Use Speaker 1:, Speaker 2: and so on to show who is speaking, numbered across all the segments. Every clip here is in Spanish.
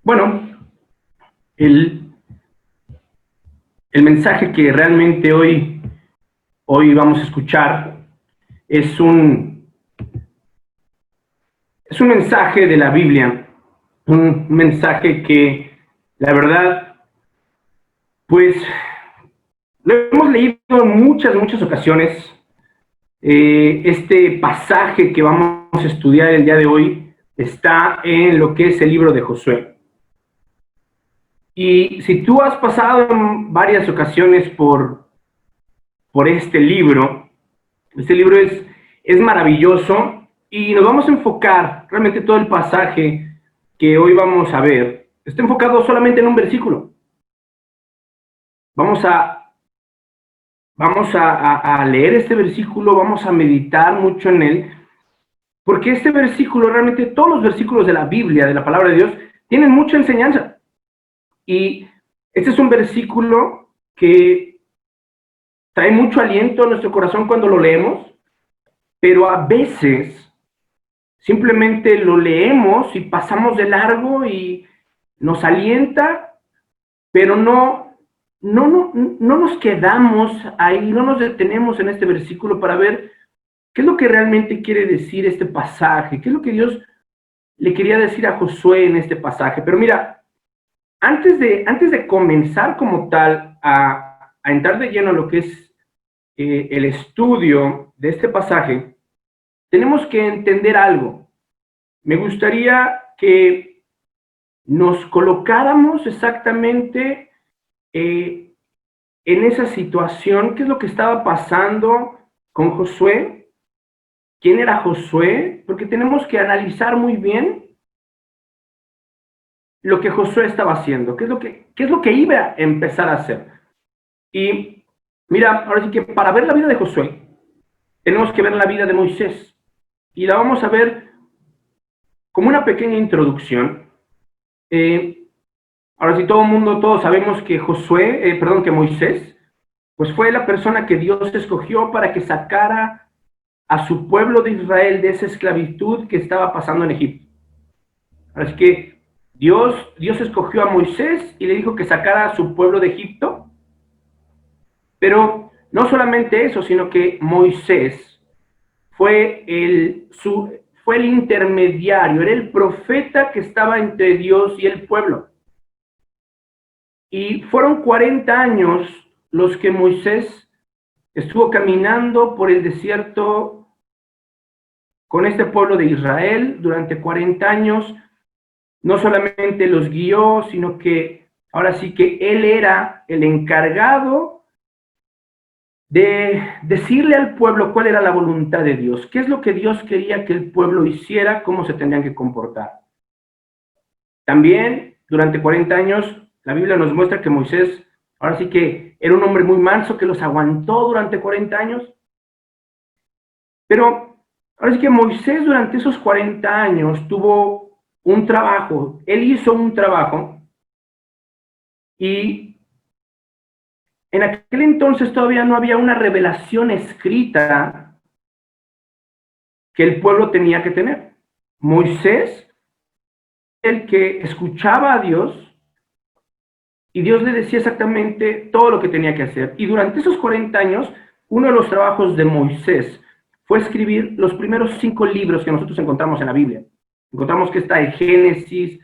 Speaker 1: Bueno, el, el mensaje que realmente hoy vamos a escuchar es es un mensaje de la Biblia, un mensaje que la verdad, pues lo hemos leído en muchas ocasiones. Este pasaje que vamos a estudiar el día de hoy está en lo que es el libro de Josué. Y si tú has pasado en varias ocasiones por este libro es maravilloso y nos vamos a enfocar, realmente todo el pasaje que hoy vamos a ver, está enfocado solamente en un versículo. Vamos a, vamos a leer este versículo, vamos a meditar mucho en él, porque este versículo, realmente todos los versículos de la Biblia, de la palabra de Dios, tienen mucha enseñanza. Y este es un versículo que trae mucho aliento a nuestro corazón cuando lo leemos, pero a veces simplemente lo leemos y pasamos de largo y nos alienta, pero no nos quedamos ahí, no nos detenemos en este versículo para ver qué es lo que realmente quiere decir este pasaje, qué es lo que Dios le quería decir a Josué en este pasaje. Pero mira, antes de comenzar como tal a entrar de lleno a lo que es el estudio de este pasaje, tenemos que entender algo. Me gustaría que nos colocáramos exactamente en esa situación, qué es lo que estaba pasando con Josué, quién era Josué, porque tenemos que analizar muy bien lo que Josué estaba haciendo, qué es lo que iba a empezar a hacer. Y mira, ahora sí que para ver la vida de Josué, tenemos que ver la vida de Moisés. Y la vamos a ver como una pequeña introducción. Ahora sí, todo el mundo, todos sabemos que que Moisés, pues fue la persona que Dios escogió para que sacara a su pueblo de Israel de esa esclavitud que estaba pasando en Egipto. Así que Dios escogió a Moisés y le dijo que sacara a su pueblo de Egipto, pero no solamente eso, sino que Moisés fue el intermediario, era el profeta que estaba entre Dios y el pueblo. Y fueron 40 años los que Moisés estuvo caminando por el desierto con este pueblo de Israel durante 40 años. No solamente los guió, sino que ahora sí que él era el encargado de decirle al pueblo cuál era la voluntad de Dios, qué es lo que Dios quería que el pueblo hiciera, cómo se tendrían que comportar. También durante 40 años la Biblia nos muestra que Moisés, ahora sí que era un hombre muy manso que los aguantó durante 40 años. Pero ahora sí que Moisés durante esos 40 años tuvo un trabajo, él hizo un trabajo y en aquel entonces todavía no había una revelación escrita que el pueblo tenía que tener. Moisés, el que escuchaba a Dios, y Dios le decía exactamente todo lo que tenía que hacer. Y durante esos 40 años, uno de los trabajos de Moisés fue escribir los primeros 5 libros que nosotros encontramos en la Biblia. Encontramos que está el Génesis,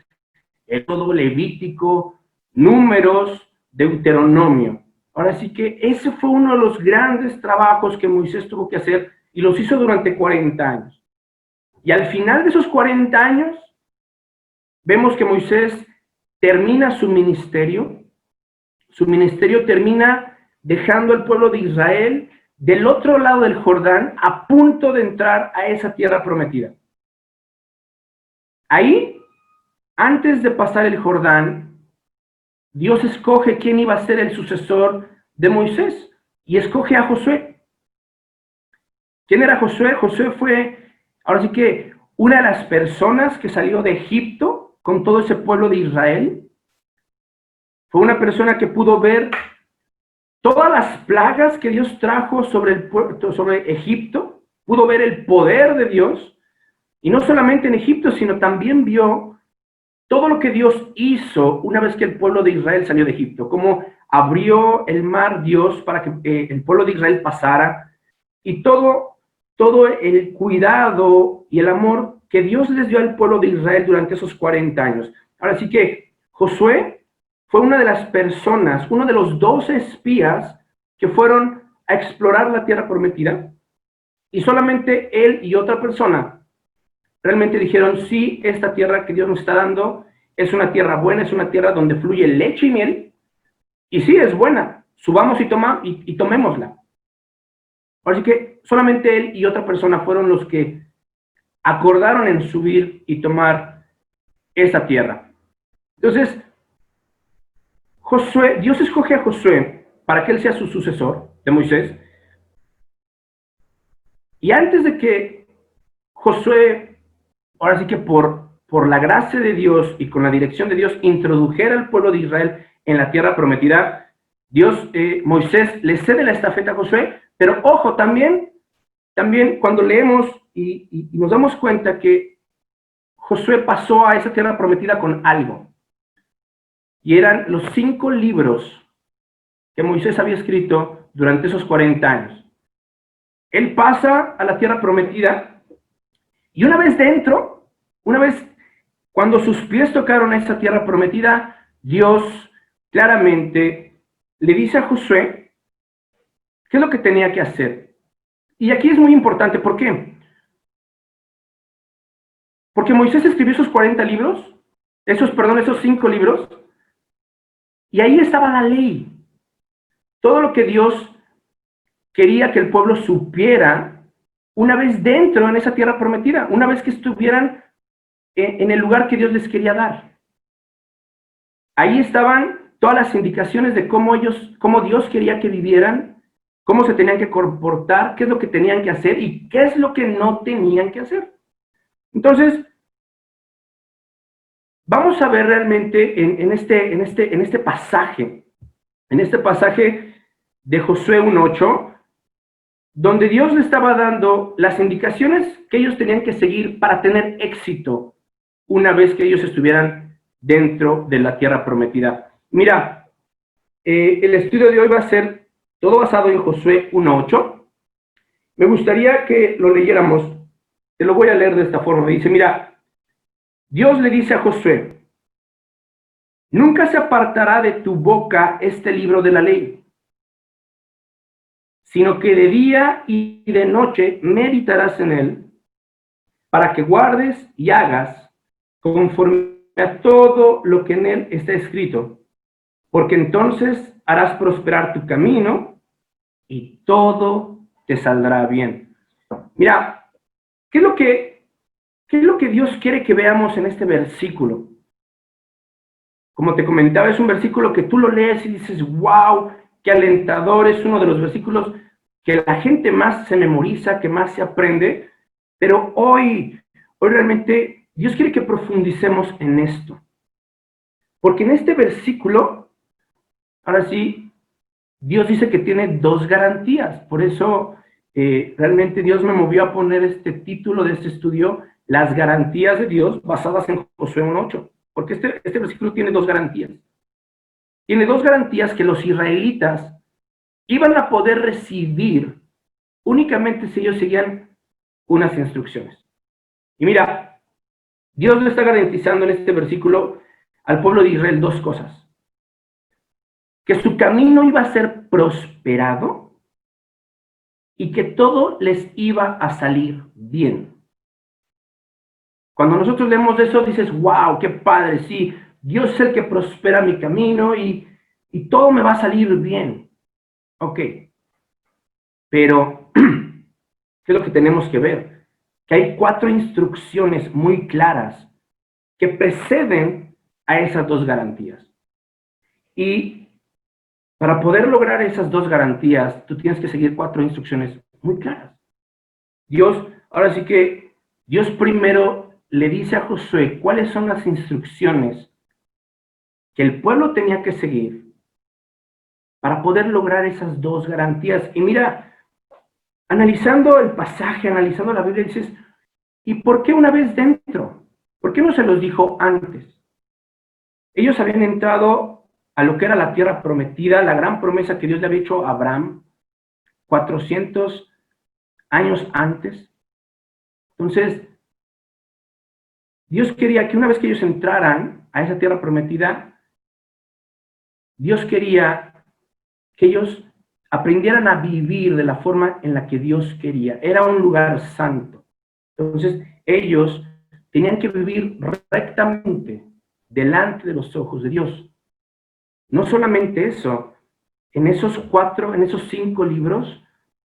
Speaker 1: Éxodo, Levítico, Números, Deuteronomio. Ahora sí que ese fue uno de los grandes trabajos que Moisés tuvo que hacer y los hizo durante 40 años. Y al final de esos 40 años, vemos que Moisés termina su ministerio termina dejando al pueblo de Israel del otro lado del Jordán a punto de entrar a esa tierra prometida. Ahí, antes de pasar el Jordán, Dios escoge quién iba a ser el sucesor de Moisés y escoge a Josué. ¿Quién era Josué? Josué fue, ahora sí que, una de las personas que salió de Egipto con todo ese pueblo de Israel. Fue una persona que pudo ver todas las plagas que Dios trajo sobre Egipto, pudo ver el poder de Dios, y no solamente en Egipto, sino también vio todo lo que Dios hizo una vez que el pueblo de Israel salió de Egipto, cómo abrió el mar Dios para que el pueblo de Israel pasara, y todo el cuidado y el amor que Dios les dio al pueblo de Israel durante esos 40 años. Ahora sí que Josué fue una de las personas, uno de los 12 espías que fueron a explorar la tierra prometida, y solamente él y otra persona realmente dijeron, sí, esta tierra que Dios nos está dando es una tierra buena, es una tierra donde fluye leche y miel, y sí, es buena, subamos y tomémosla. Así que solamente él y otra persona fueron los que acordaron en subir y tomar esa tierra. Entonces, Dios escoge a Josué para que él sea su sucesor de Moisés, y antes de que Josué, ahora sí que por la gracia de Dios y con la dirección de Dios, introdujera al pueblo de Israel en la tierra prometida, Moisés le cede la estafeta a Josué, pero ojo, también cuando leemos y nos damos cuenta que Josué pasó a esa tierra prometida con algo, y eran los 5 libros que Moisés había escrito durante esos 40 años. Él pasa a la tierra prometida, y una vez dentro, cuando sus pies tocaron a esa tierra prometida, Dios claramente le dice a Josué qué es lo que tenía que hacer. Y aquí es muy importante, ¿por qué? Porque Moisés escribió esos 40 libros, esos 5 libros, y ahí estaba la ley. Todo lo que Dios quería que el pueblo supiera una vez dentro en esa tierra prometida, una vez que estuvieran en el lugar que Dios les quería dar. Ahí estaban todas las indicaciones de cómo Dios quería que vivieran, cómo se tenían que comportar, qué es lo que tenían que hacer y qué es lo que no tenían que hacer. Entonces, vamos a ver realmente en este pasaje de Josué 1:8, donde Dios le estaba dando las indicaciones que ellos tenían que seguir para tener éxito una vez que ellos estuvieran dentro de la tierra prometida. Mira, el estudio de hoy va a ser todo basado en Josué 1:8. Me gustaría que lo leyéramos. Te lo voy a leer de esta forma. Dice, mira, Dios le dice a Josué, nunca se apartará de tu boca este libro de la ley, sino que de día y de noche meditarás en él, para que guardes y hagas conforme a todo lo que en él está escrito, porque entonces harás prosperar tu camino y todo te saldrá bien. Mira, ¿qué es lo que Dios quiere que veamos en este versículo? Como te comentaba, es un versículo que tú lo lees y dices, wow, qué alentador, es uno de los versículos que la gente más se memoriza, que más se aprende, pero hoy realmente Dios quiere que profundicemos en esto. Porque en este versículo, ahora sí, Dios dice que tiene 2 garantías. Por eso realmente Dios me movió a poner este título de este estudio, las garantías de Dios basadas en Josué 1:8. Porque este versículo tiene 2 garantías. Tiene 2 garantías que los israelitas iban a poder recibir únicamente si ellos seguían unas instrucciones. Y mira, Dios le está garantizando en este versículo al pueblo de Israel 2 cosas. Que su camino iba a ser prosperado y que todo les iba a salir bien. Cuando nosotros leemos eso, dices, wow, qué padre, sí, Dios es el que prospera mi camino y todo me va a salir bien. Ok, pero ¿qué es lo que tenemos que ver? Que hay 4 instrucciones muy claras que preceden a esas 2 garantías. Y para poder lograr esas 2 garantías, tú tienes que seguir 4 instrucciones muy claras. Ahora sí que Dios primero le dice a Josué cuáles son las instrucciones que el pueblo tenía que seguir para poder lograr esas 2 garantías. Y mira, analizando el pasaje, analizando la Biblia, dices, ¿y por qué una vez dentro? ¿Por qué no se los dijo antes? Ellos habían entrado a lo que era la tierra prometida, la gran promesa que Dios le había hecho a Abraham 400 años antes. Entonces, Dios quería que una vez que ellos entraran a esa tierra prometida, Dios quería que ellos aprendieran a vivir de la forma en la que Dios quería. Era un lugar santo. Entonces, ellos tenían que vivir rectamente delante de los ojos de Dios. No solamente eso, en esos 5 libros,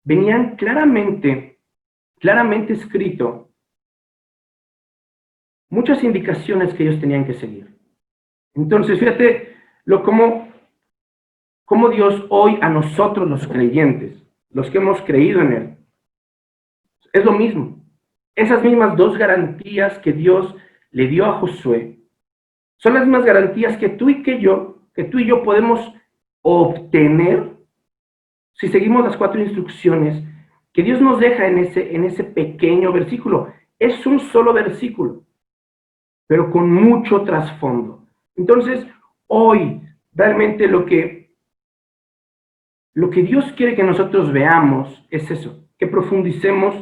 Speaker 1: venían claramente escrito muchas indicaciones que ellos tenían que seguir. Entonces, fíjate cómo Dios hoy a nosotros los creyentes, los que hemos creído en Él, es lo mismo. Esas mismas 2 garantías que Dios le dio a Josué, son las mismas garantías que tú y yo podemos obtener si seguimos las 4 instrucciones que Dios nos deja en ese pequeño versículo. Es un solo versículo, pero con mucho trasfondo. Entonces, hoy, realmente lo que Dios quiere que nosotros veamos es eso, que profundicemos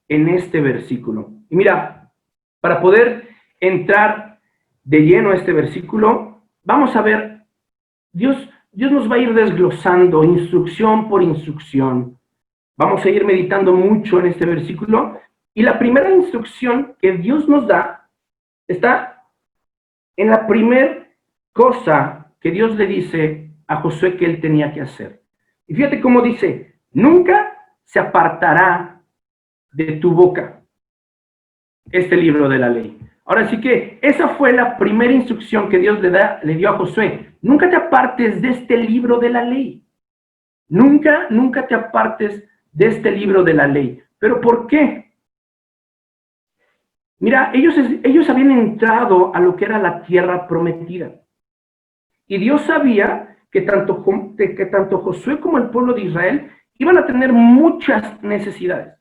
Speaker 1: en este versículo. Y mira, para poder entrar de lleno a este versículo, vamos a ver, Dios nos va a ir desglosando instrucción por instrucción. Vamos a ir meditando mucho en este versículo. Y la primera instrucción que Dios nos da está en la primera cosa que Dios le dice a Josué que él tenía que hacer. Y fíjate cómo dice, nunca se apartará de tu boca este libro de la ley. Ahora sí que esa fue la primera instrucción que Dios le dio a Josué. Nunca te apartes de este libro de la ley. Nunca te apartes de este libro de la ley. ¿Pero por qué? Mira, ellos habían entrado a lo que era la tierra prometida. Y Dios sabía que tanto Josué como el pueblo de Israel iban a tener muchas necesidades.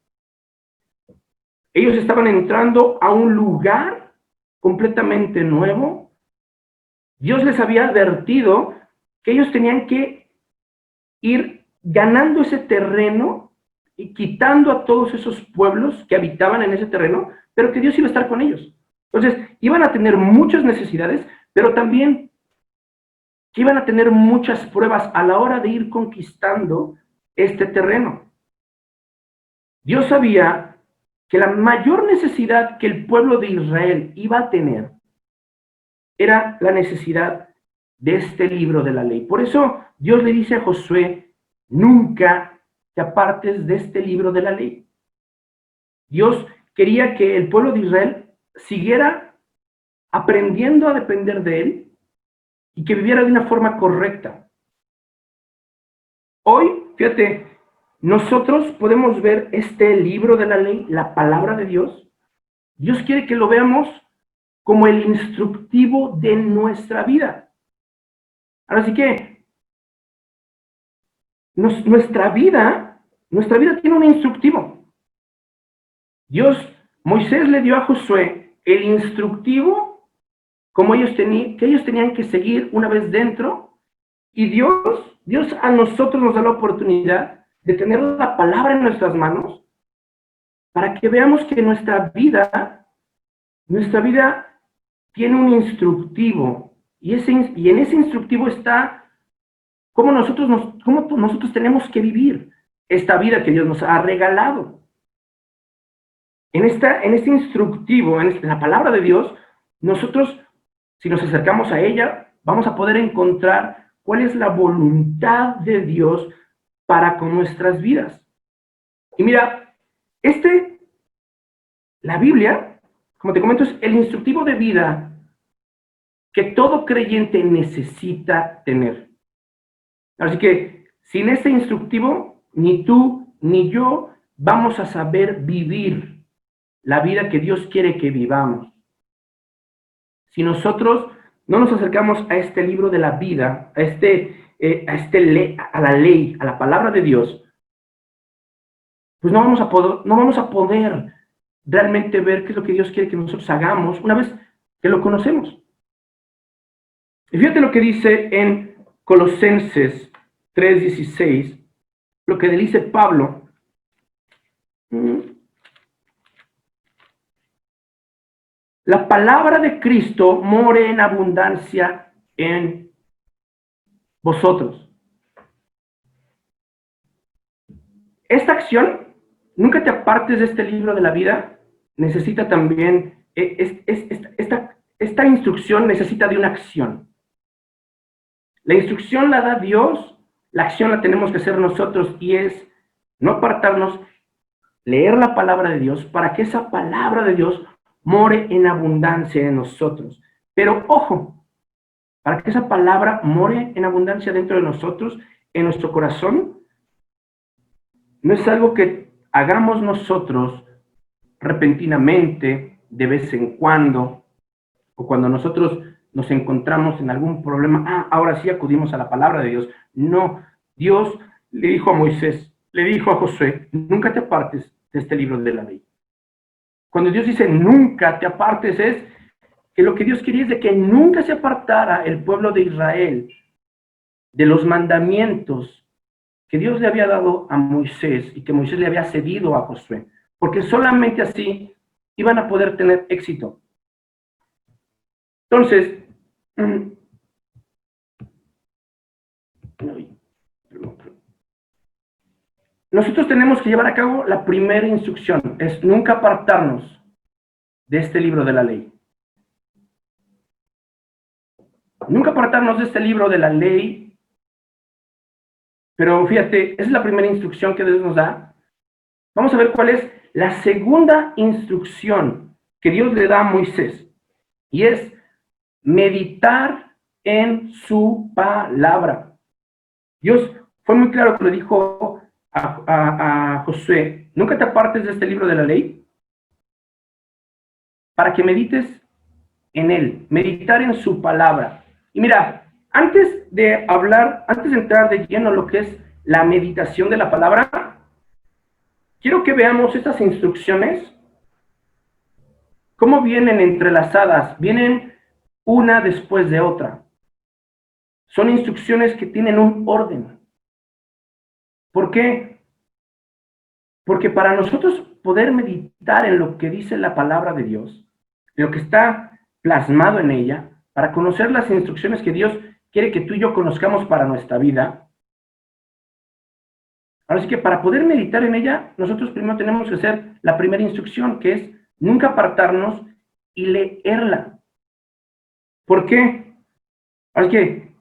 Speaker 1: Ellos estaban entrando a un lugar completamente nuevo. Dios les había advertido que ellos tenían que ir ganando ese terreno y quitando a todos esos pueblos que habitaban en ese terreno, pero que Dios iba a estar con ellos. Entonces, iban a tener muchas necesidades, pero también que iban a tener muchas pruebas a la hora de ir conquistando este terreno. Dios sabía que la mayor necesidad que el pueblo de Israel iba a tener era la necesidad de este libro de la ley. Por eso Dios le dice a Josué, nunca te apartes de este libro de la ley. Dios quería que el pueblo de Israel siguiera aprendiendo a depender de él y que viviera de una forma correcta. Hoy, fíjate, nosotros podemos ver este libro de la ley, la palabra de Dios. Dios quiere que lo veamos como el instructivo de nuestra vida. Ahora sí que nuestra vida tiene un instructivo. Moisés le dio a Josué el instructivo que ellos tenían que seguir una vez dentro, y Dios a nosotros nos da la oportunidad de tener la palabra en nuestras manos para que veamos que nuestra vida tiene un instructivo, y en ese instructivo está cómo nosotros tenemos que vivir esta vida que Dios nos ha regalado. En este instructivo, en la palabra de Dios, nosotros, si nos acercamos a ella, vamos a poder encontrar cuál es la voluntad de Dios para con nuestras vidas. Y mira, la Biblia, como te comento, es el instructivo de vida que todo creyente necesita tener. Así que, sin este instructivo, ni tú ni yo vamos a saber vivir la vida que Dios quiere que vivamos. Si nosotros no nos acercamos a este libro de la vida, a la ley, a la palabra de Dios, pues no vamos a poder realmente ver qué es lo que Dios quiere que nosotros hagamos una vez que lo conocemos. Y fíjate lo que dice en Colosenses 3:16, lo que dice Pablo. La palabra de Cristo more en abundancia en vosotros. Esta acción, nunca te apartes de este libro de la vida, necesita también, esta instrucción necesita de una acción. La instrucción la da Dios, la acción la tenemos que hacer nosotros y es no apartarnos, leer la palabra de Dios para que esa palabra de Dios more en abundancia en nosotros. Pero ojo, para que esa palabra more en abundancia dentro de nosotros, en nuestro corazón, no es algo que hagamos nosotros repentinamente, de vez en cuando, o cuando nosotros nos encontramos en algún problema, ahora sí acudimos a la palabra de Dios. No, Dios le dijo a Moisés, le dijo a Josué, nunca te apartes de este libro de la ley. Cuando Dios dice nunca te apartes, es que lo que Dios quería es de que nunca se apartara el pueblo de Israel de los mandamientos que Dios le había dado a Moisés y que Moisés le había cedido a Josué, porque solamente así iban a poder tener éxito. Entonces, nosotros tenemos que llevar a cabo la primera instrucción, es nunca apartarnos de este libro de la ley. Nunca apartarnos de este libro de la ley, pero fíjate, esa es la primera instrucción que Dios nos da. Vamos a ver cuál es la segunda instrucción que Dios le da a Moisés, y es meditar en su palabra. Dios fue muy claro que le dijo a Josué, nunca te apartes de este libro de la ley, para que medites en él, meditar en su palabra. Y mira, antes de entrar de lleno lo que es la meditación de la palabra, quiero que veamos estas instrucciones, cómo vienen entrelazadas, vienen una después de otra. Son instrucciones que tienen un orden. ¿Por qué? Porque para nosotros poder meditar en lo que dice la palabra de Dios, en lo que está plasmado en ella, para conocer las instrucciones que Dios quiere que tú y yo conozcamos para nuestra vida. Ahora sí que para poder meditar en ella, nosotros primero tenemos que hacer la primera instrucción, que es nunca apartarnos y leerla. ¿Por qué? Ahora sí que,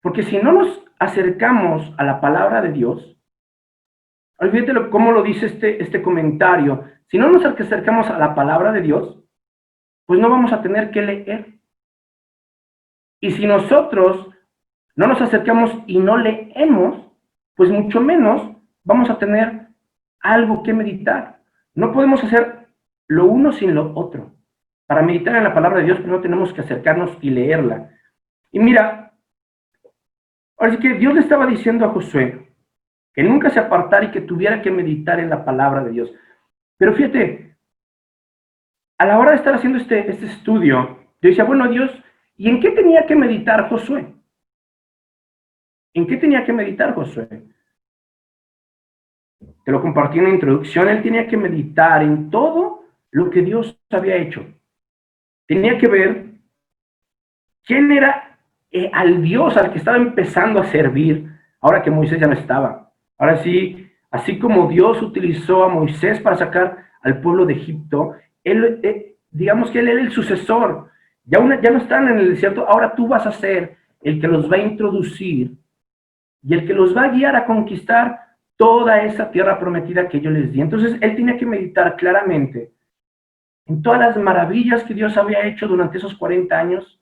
Speaker 1: porque si no nos acercamos a la palabra de Dios, olvídate cómo lo dice este comentario, si no nos acercamos a la palabra de Dios, pues no vamos a tener que leer. Y si nosotros no nos acercamos y no leemos, pues mucho menos vamos a tener algo que meditar. No podemos hacer lo uno sin lo otro. Para meditar en la palabra de Dios, primero tenemos que acercarnos y leerla. Y mira, ahora sí que Dios le estaba diciendo a Josué que nunca se apartara y que tuviera que meditar en la palabra de Dios. Pero fíjate, a la hora de estar haciendo este estudio, yo decía, bueno, Dios, ¿y en qué tenía que meditar Josué? ¿En qué tenía que meditar Josué? Te lo compartí en la introducción, él tenía que meditar en todo lo que Dios había hecho. Tenía que ver quién era al Dios al que estaba empezando a servir, ahora que Moisés ya no estaba. Ahora sí, así como Dios utilizó a Moisés para sacar al pueblo de Egipto, digamos que él era el sucesor. Ya no están en el desierto, ahora tú vas a ser el que los va a introducir y el que los va a guiar a conquistar toda esa tierra prometida que yo les di. Entonces, él tenía que meditar claramente en todas las maravillas que Dios había hecho durante esos 40 años,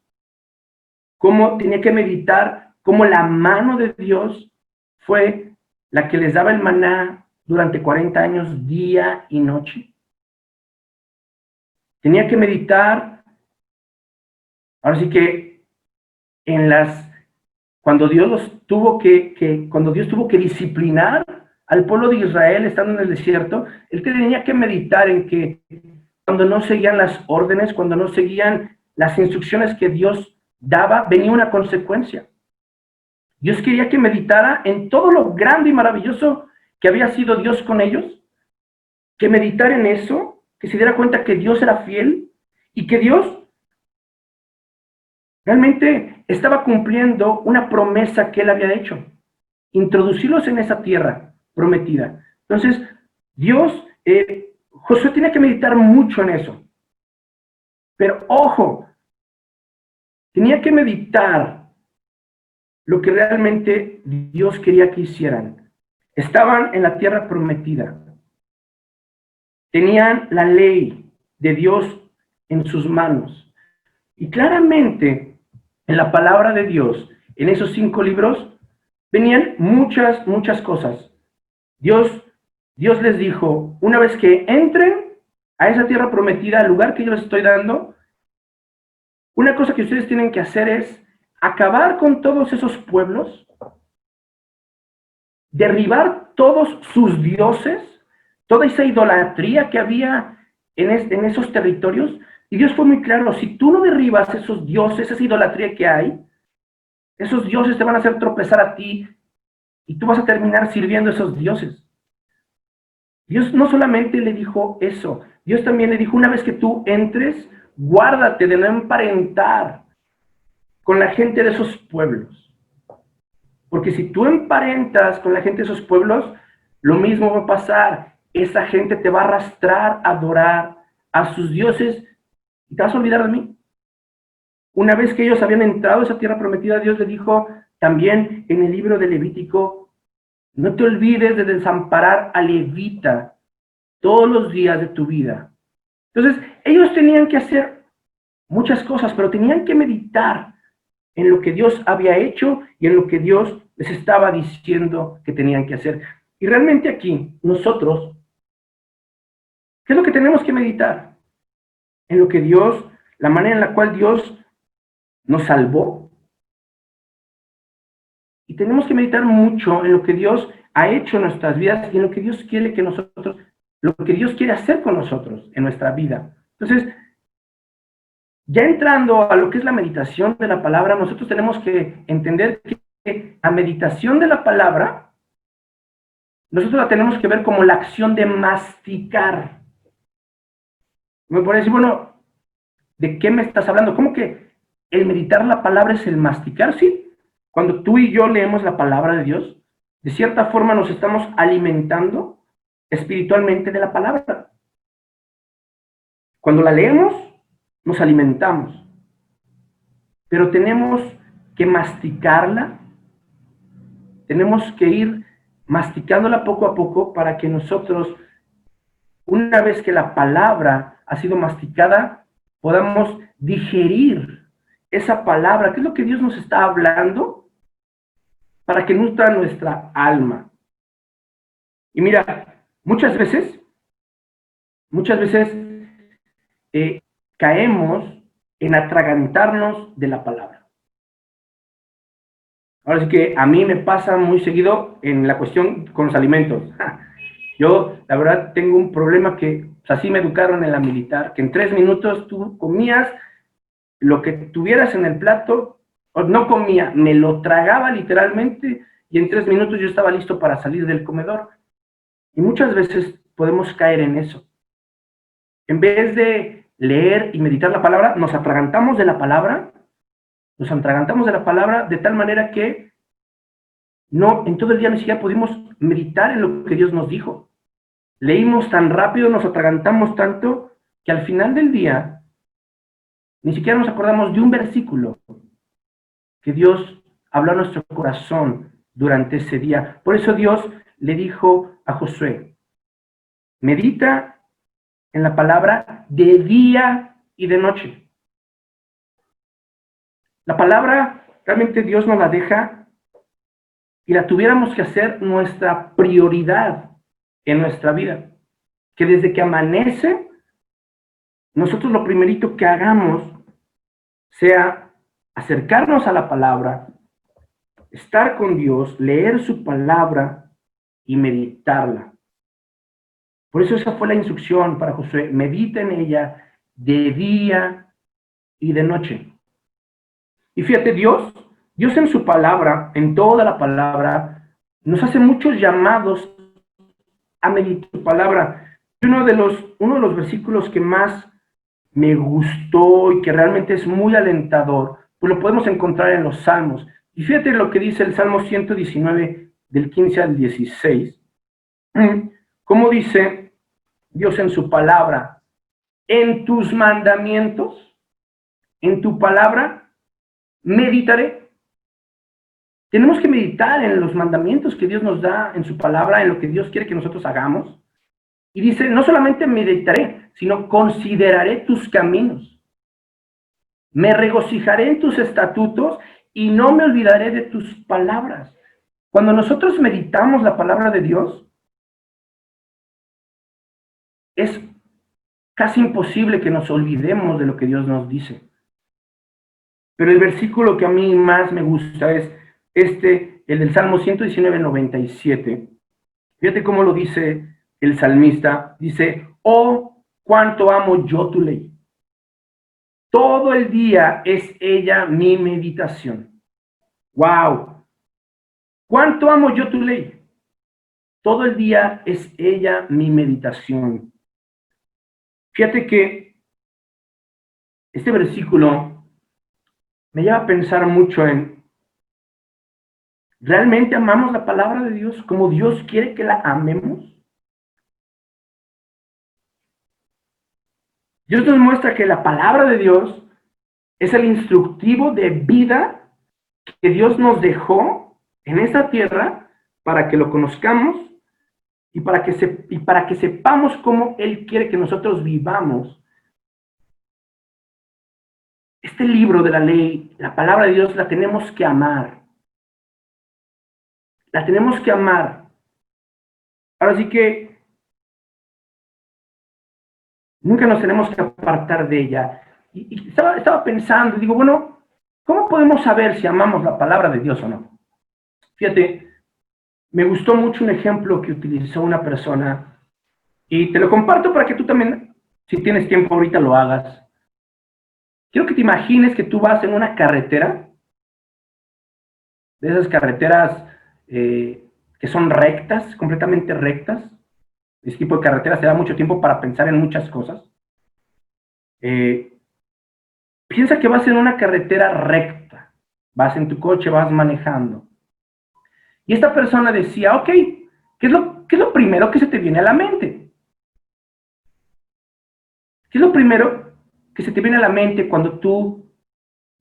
Speaker 1: cómo tenía que meditar, cómo la mano de Dios fue la que les daba el maná durante 40 años, día y noche. Tenía que meditar, ahora sí que cuando Dios tuvo que disciplinar al pueblo de Israel estando en el desierto, él tenía que meditar en que cuando no seguían las órdenes, cuando no seguían las instrucciones que Dios venía una consecuencia. Dios quería que meditara en todo lo grande y maravilloso que había sido Dios con ellos, que meditara en eso, que se diera cuenta que Dios era fiel y que Dios realmente estaba cumpliendo una promesa que él había hecho, introducirlos en esa tierra prometida. Entonces, Josué tiene que meditar mucho en eso. Pero ojo, tenía que meditar lo que realmente Dios quería que hicieran. Estaban en la tierra prometida. Tenían la ley de Dios en sus manos. Y claramente, en la palabra de Dios, en esos 5 libros, venían muchas cosas. Dios les dijo, una vez que entren a esa tierra prometida, al lugar que yo les estoy dando, una cosa que ustedes tienen que hacer es acabar con todos esos pueblos, derribar todos sus dioses, toda esa idolatría que había en esos territorios. Y Dios fue muy claro, si tú no derribas esos dioses, esa idolatría que hay, esos dioses te van a hacer tropezar a ti y tú vas a terminar sirviendo a esos dioses. Dios no solamente le dijo eso, Dios también le dijo, una vez que tú entres, guárdate de no emparentar con la gente de esos pueblos. Porque si tú emparentas con la gente de esos pueblos, lo mismo va a pasar. Esa gente te va a arrastrar a adorar a sus dioses y te vas a olvidar de mí. Una vez que ellos habían entrado a esa tierra prometida, Dios le dijo también en el libro de Levítico, no te olvides de desamparar a levita todos los días de tu vida. Entonces, ellos tenían que hacer muchas cosas, pero tenían que meditar en lo que Dios había hecho y en lo que Dios les estaba diciendo que tenían que hacer. Y realmente aquí, nosotros, ¿qué es lo que tenemos que meditar? En lo que Dios, la manera en la cual Dios nos salvó. Y tenemos que meditar mucho en lo que Dios ha hecho en nuestras vidas y en lo que Dios quiere que nosotros, lo que Dios quiere hacer con nosotros en nuestra vida. Entonces, ya entrando a lo que es la meditación de la palabra, nosotros tenemos que entender que la meditación de la palabra, nosotros la tenemos que ver como la acción de masticar. Me puede decir, bueno, ¿de qué me estás hablando? ¿Cómo que el meditar la palabra es el masticar? Sí. Cuando tú y yo leemos la palabra de Dios, de cierta forma nos estamos alimentando espiritualmente de la palabra. Cuando la leemos, nos alimentamos. Pero tenemos que masticarla, tenemos que ir masticándola poco a poco para que nosotros, una vez que la palabra ha sido masticada, podamos digerir esa palabra, que es lo que Dios nos está hablando, para que nutra nuestra alma. Y mira, muchas veces caemos en atragantarnos de la palabra. Ahora sí que a mí me pasa muy seguido en la cuestión con los alimentos. Yo, la verdad, tengo un problema que así me educaron en la militar, que en 3 minutos tú comías lo que tuvieras en el plato, o no comía, me lo tragaba literalmente y en 3 minutos yo estaba listo para salir del comedor. Y muchas veces podemos caer en eso. En vez de leer y meditar la palabra, nos atragantamos de la palabra, de tal manera que no, en todo el día ni siquiera pudimos meditar en lo que Dios nos dijo. Leímos tan rápido, nos atragantamos tanto, que al final del día ni siquiera nos acordamos de un versículo que Dios habló a nuestro corazón durante ese día. Por eso Dios le dijo a Josué, medita en la palabra de día y de noche. La palabra realmente Dios nos la deja y la tuviéramos que hacer nuestra prioridad en nuestra vida. Que desde que amanece, nosotros lo primerito que hagamos sea acercarnos a la palabra, estar con Dios, leer su palabra y meditarla. Por eso esa fue la instrucción para Josué, medita en ella de día y de noche. Y fíjate, Dios en su palabra, en toda la palabra, nos hace muchos llamados a meditar su palabra. Y uno de los versículos que más me gustó y que realmente es muy alentador, pues lo podemos encontrar en los Salmos. Y fíjate lo que dice el Salmo 119, del 15 al 16. ¿Cómo dice Dios en su palabra? En tus mandamientos, en tu palabra, meditaré. Tenemos que meditar en los mandamientos que Dios nos da en su palabra, en lo que Dios quiere que nosotros hagamos. Y dice, no solamente meditaré, sino consideraré tus caminos. Me regocijaré en tus estatutos y no me olvidaré de tus palabras. Cuando nosotros meditamos la palabra de Dios, es casi imposible que nos olvidemos de lo que Dios nos dice. Pero el versículo que a mí más me gusta es el del Salmo 119, 97. Fíjate cómo lo dice el salmista. Dice, oh, cuánto amo yo tu ley. Todo el día es ella mi meditación. ¡Wow! ¿Cuánto amo yo tu ley? Todo el día es ella mi meditación. Fíjate que este versículo me lleva a pensar mucho en, ¿realmente amamos la palabra de Dios como Dios quiere que la amemos? Dios nos muestra que la palabra de Dios es el instructivo de vida que Dios nos dejó en esta tierra para que lo conozcamos y para que sepamos cómo Él quiere que nosotros vivamos. Este libro de la ley, la palabra de Dios, la tenemos que amar. La tenemos que amar. Ahora sí que nunca nos tenemos que apartar de ella. Y estaba pensando, digo, bueno, ¿cómo podemos saber si amamos la palabra de Dios o no? Fíjate, me gustó mucho un ejemplo que utilizó una persona y te lo comparto para que tú también, si tienes tiempo ahorita, lo hagas. Quiero que te imagines que tú vas en una carretera, de esas carreteras que son rectas, completamente rectas. Ese tipo de carreteras te da mucho tiempo para pensar en muchas cosas. Piensa que vas en una carretera recta, vas en tu coche, vas manejando. Y esta persona decía, ok, ¿qué es lo primero que se te viene a la mente? ¿Qué es lo primero que se te viene a la mente cuando tú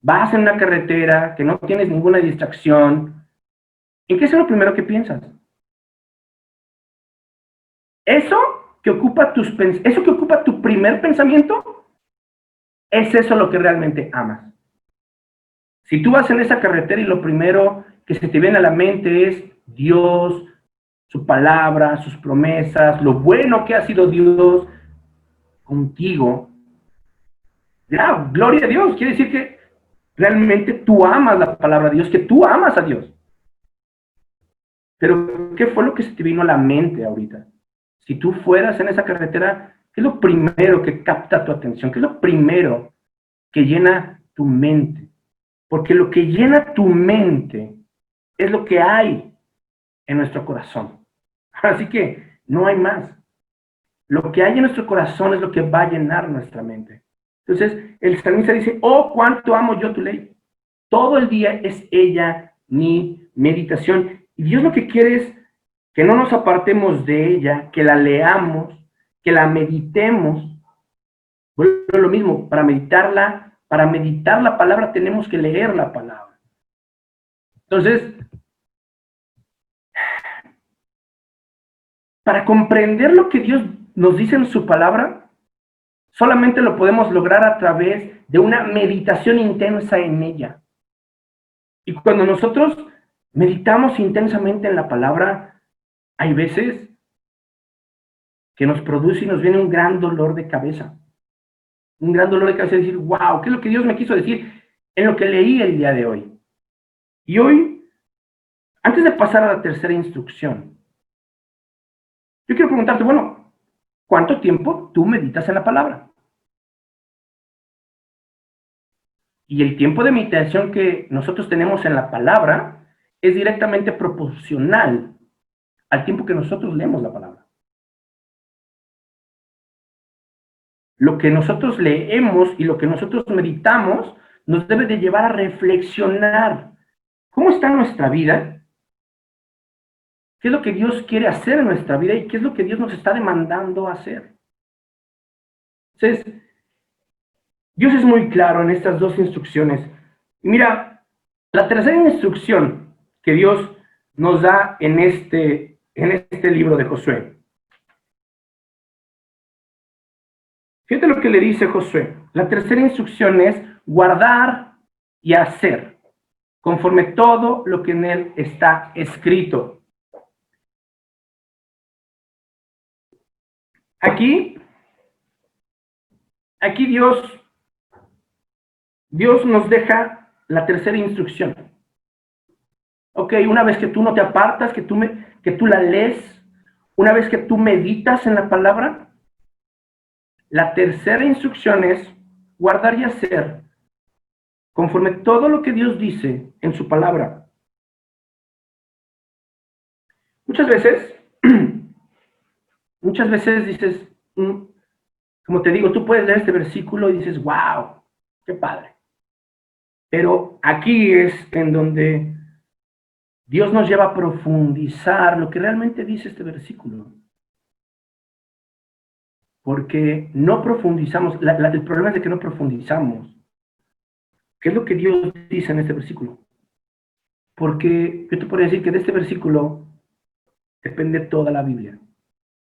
Speaker 1: vas en una carretera, que no tienes ninguna distracción? ¿En qué es lo primero que piensas? Eso eso que ocupa tu primer pensamiento, es eso lo que realmente amas. Si tú vas en esa carretera y lo primero que se te viene a la mente es Dios, su palabra, sus promesas, lo bueno que ha sido Dios contigo, ya, gloria a Dios, quiere decir que realmente tú amas la palabra de Dios, que tú amas a Dios. Pero, ¿qué fue lo que se te vino a la mente ahorita? Si tú fueras en esa carretera, ¿qué es lo primero que capta tu atención? ¿Qué es lo primero que llena tu mente? Porque lo que llena tu mente es lo que hay en nuestro corazón. Así que no hay más. Lo que hay en nuestro corazón es lo que va a llenar nuestra mente. Entonces, el salmista dice, oh, cuánto amo yo tu ley. Todo el día es ella mi meditación. Y Dios lo que quiere es que no nos apartemos de ella, que la leamos, que la meditemos. Bueno, lo mismo, para meditar la palabra tenemos que leer la palabra. Entonces, para comprender lo que Dios nos dice en su palabra, solamente lo podemos lograr a través de una meditación intensa en ella. Y cuando nosotros meditamos intensamente en la palabra, hay veces que nos produce y nos viene un gran dolor de cabeza. Un gran dolor de cabeza de decir, wow, ¿qué es lo que Dios me quiso decir en lo que leí el día de hoy? Y hoy, antes de pasar a la tercera instrucción, yo quiero preguntarte, bueno, ¿cuánto tiempo tú meditas en la palabra? Y el tiempo de meditación que nosotros tenemos en la palabra es directamente proporcional al tiempo que nosotros leemos la palabra. Lo que nosotros leemos y lo que nosotros meditamos nos debe de llevar a reflexionar. ¿Cómo está nuestra vida? ¿Qué es lo que Dios quiere hacer en nuestra vida y qué es lo que Dios nos está demandando hacer? Entonces, Dios es muy claro en estas dos instrucciones. Y mira, la tercera instrucción que Dios nos da en este libro de Josué. Fíjate lo que le dice Josué. La tercera instrucción es guardar y hacer, conforme todo lo que en él está escrito. Aquí Dios nos deja la tercera instrucción. Ok, una vez que tú no te apartas, que tú la lees, una vez que tú meditas en la palabra, la tercera instrucción es guardar y hacer conforme todo lo que Dios dice en su palabra. Muchas veces dices, como te digo, tú puedes leer este versículo y dices, wow, qué padre. Pero aquí es en donde Dios nos lleva a profundizar lo que realmente dice este versículo. Porque no profundizamos, el problema es de que no profundizamos. ¿Qué es lo que Dios dice en este versículo? Porque yo te puedo decir que de este versículo depende toda la Biblia.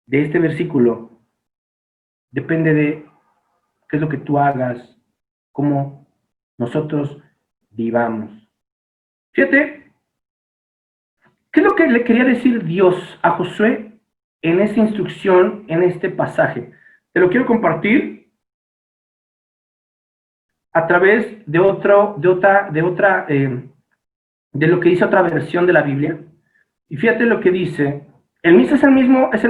Speaker 1: De este versículo depende de qué es lo que tú hagas, cómo nosotros vivamos. Fíjate, ¿qué es lo que le quería decir Dios a Josué en esta instrucción, en este pasaje? Te lo quiero compartir a través de lo que dice otra versión de la Biblia. Y fíjate lo que dice. Es el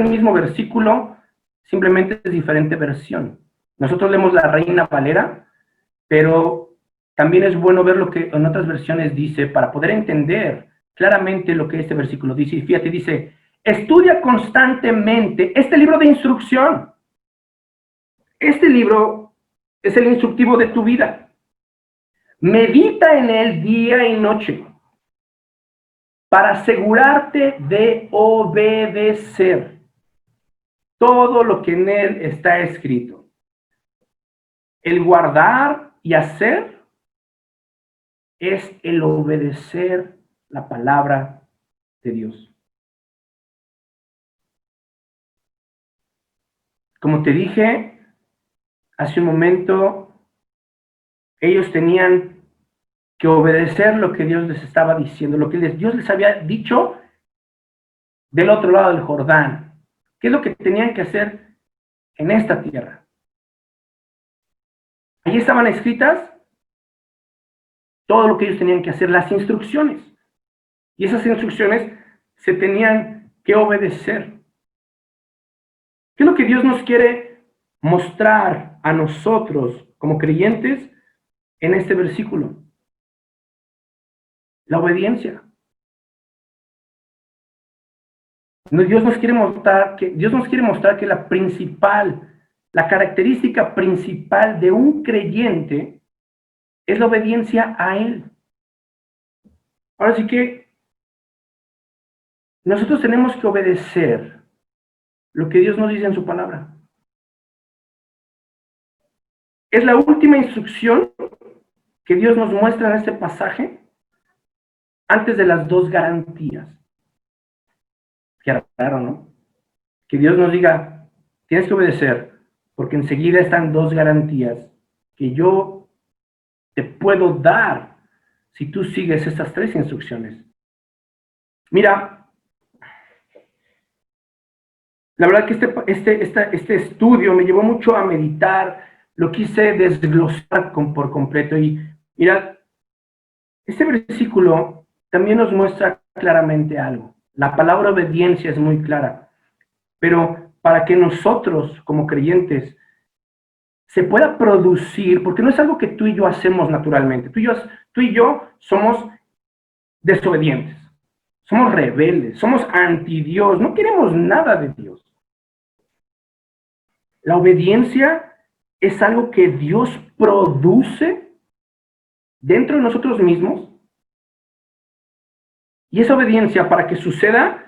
Speaker 1: mismo versículo, simplemente es diferente versión. Nosotros leemos la Reina Valera, pero también es bueno ver lo que en otras versiones dice para poder entender claramente lo que este versículo dice. Y fíjate, dice, estudia constantemente este libro de instrucción. Este libro es el instructivo de tu vida. Medita en él día y noche para asegurarte de obedecer todo lo que en él está escrito. El guardar y hacer es el obedecer la palabra de Dios. Como te dije hace un momento, ellos tenían que obedecer lo que Dios les estaba diciendo, lo que Dios les había dicho del otro lado del Jordán. ¿Qué es lo que tenían que hacer en esta tierra? Allí estaban escritas todo lo que ellos tenían que hacer, las instrucciones. Y esas instrucciones se tenían que obedecer. ¿Qué es lo que Dios nos quiere mostrar a nosotros como creyentes en este versículo? La obediencia. Dios nos quiere mostrar que la característica principal de un creyente es la obediencia a Él. Ahora sí que nosotros tenemos que obedecer lo que Dios nos dice en su palabra. Es la última instrucción que Dios nos muestra en este pasaje antes de las dos garantías. Qué raro, ¿no? Que Dios nos diga, tienes que obedecer, porque enseguida están dos garantías que yo te puedo dar si tú sigues estas tres instrucciones. Mira, la verdad que este estudio me llevó mucho a meditar, lo quise desglosar por completo y mira, este versículo también nos muestra claramente algo. La palabra obediencia es muy clara, pero para que nosotros como creyentes se pueda producir, porque no es algo que tú y yo hacemos naturalmente. Tú y yo somos desobedientes, somos rebeldes, somos anti Dios, no queremos nada de Dios. La obediencia es algo que Dios produce dentro de nosotros mismos, y esa obediencia, para que suceda,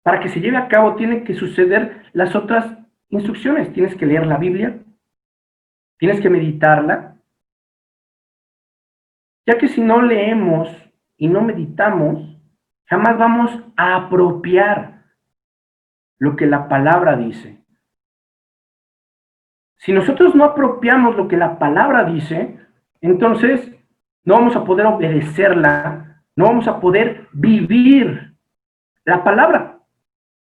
Speaker 1: para que se lleve a cabo, tienen que suceder las otras instrucciones. Tienes que leer la Biblia, tienes que meditarla, ya que si no leemos y no meditamos, jamás vamos a apropiar lo que la palabra dice. Si nosotros no apropiamos lo que la palabra dice, entonces no vamos a poder obedecerla, no vamos a poder vivir la palabra.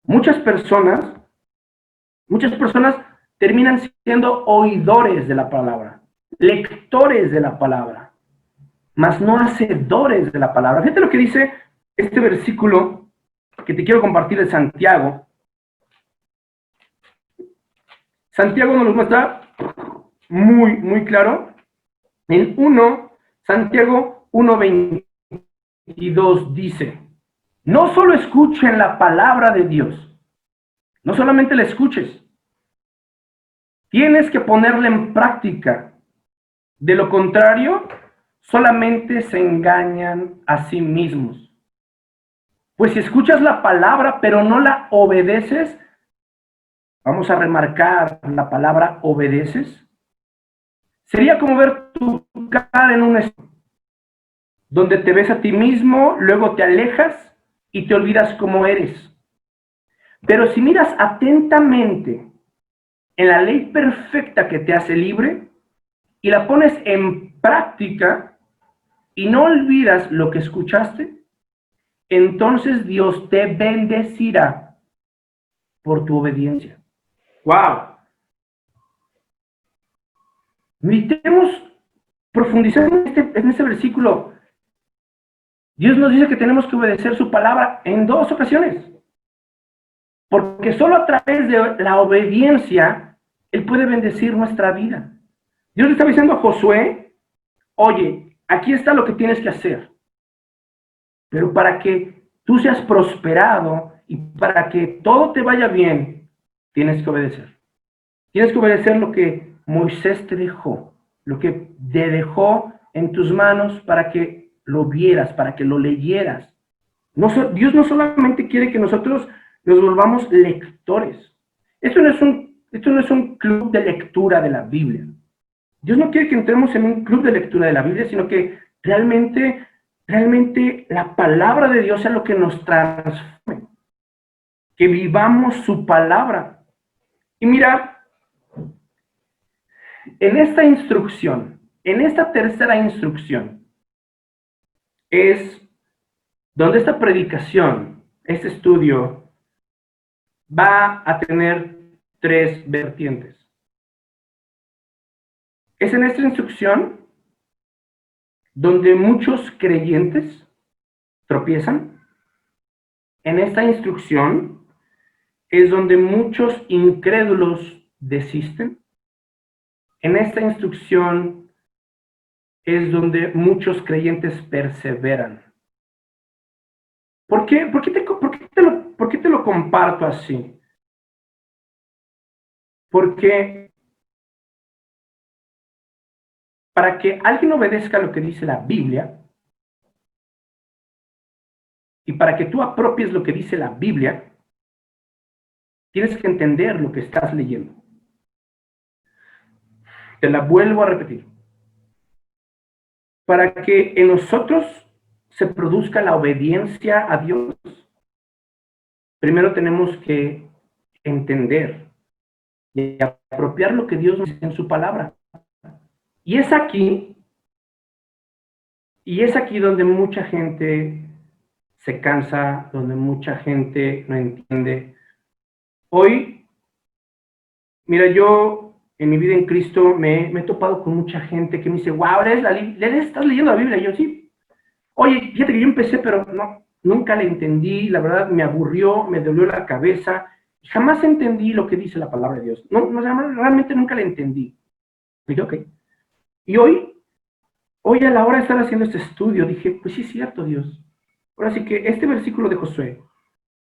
Speaker 1: Muchas personas terminan siendo oidores de la palabra, lectores de la palabra, mas no hacedores de la palabra. Fíjate lo que dice este versículo que te quiero compartir de Santiago. Santiago nos lo muestra muy claro. En Santiago 1:22 dice: no solo escuchen la palabra de Dios, no solamente la escuches, tienes que ponerla en práctica. De lo contrario, solamente se engañan a sí mismos. Pues si escuchas la palabra pero no la obedeces, vamos a remarcar la palabra obedeces, sería como ver tu cara en un espejo, donde te ves a ti mismo, luego te alejas y te olvidas cómo eres. Pero si miras atentamente en la ley perfecta que te hace libre y la pones en práctica y no olvidas lo que escuchaste, entonces Dios te bendecirá por tu obediencia. ¡Wow! Meditemos, profundizando en este versículo. Dios nos dice que tenemos que obedecer su palabra en 2 ocasiones. Porque solo a través de la obediencia, Él puede bendecir nuestra vida. Dios le está diciendo a Josué: oye, aquí está lo que tienes que hacer. Pero para que tú seas prosperado y para que todo te vaya bien, tienes que obedecer. Tienes que obedecer lo que Moisés te dejó, lo que te dejó en tus manos para que lo vieras, para que lo leyeras. Dios no solamente quiere que nosotros nos volvamos lectores. Esto no es un club de lectura de la Biblia. Dios no quiere que entremos en un club de lectura de la Biblia, sino que realmente la palabra de Dios es lo que nos transforme. Que vivamos su palabra. Y mira, en esta instrucción, en esta tercera instrucción, es donde esta predicación, este estudio, va a tener 3 vertientes. Es en esta instrucción donde muchos creyentes tropiezan. En esta instrucción es donde muchos incrédulos desisten. En esta instrucción es donde muchos creyentes perseveran. ¿Por qué te lo comparto así? Porque para que alguien obedezca lo que dice la Biblia, y para que tú apropies lo que dice la Biblia, tienes que entender lo que estás leyendo. Te la vuelvo a repetir. Para que en nosotros se produzca la obediencia a Dios, primero tenemos que entender y apropiar lo que Dios nos dice en su palabra. Y es aquí donde mucha gente se cansa, donde mucha gente no entiende. Hoy, mira, yo en mi vida en Cristo me he topado con mucha gente que me dice: wow, ¿estás leyendo la Biblia? Y yo: sí. Oye, fíjate que yo empecé, pero no, nunca la entendí, la verdad me aburrió, me dolió la cabeza, jamás entendí lo que dice la palabra de Dios. No, realmente nunca la entendí. Dije, ok. Y hoy a la hora de estar haciendo este estudio, dije, pues sí es cierto, Dios. Ahora sí que este versículo de Josué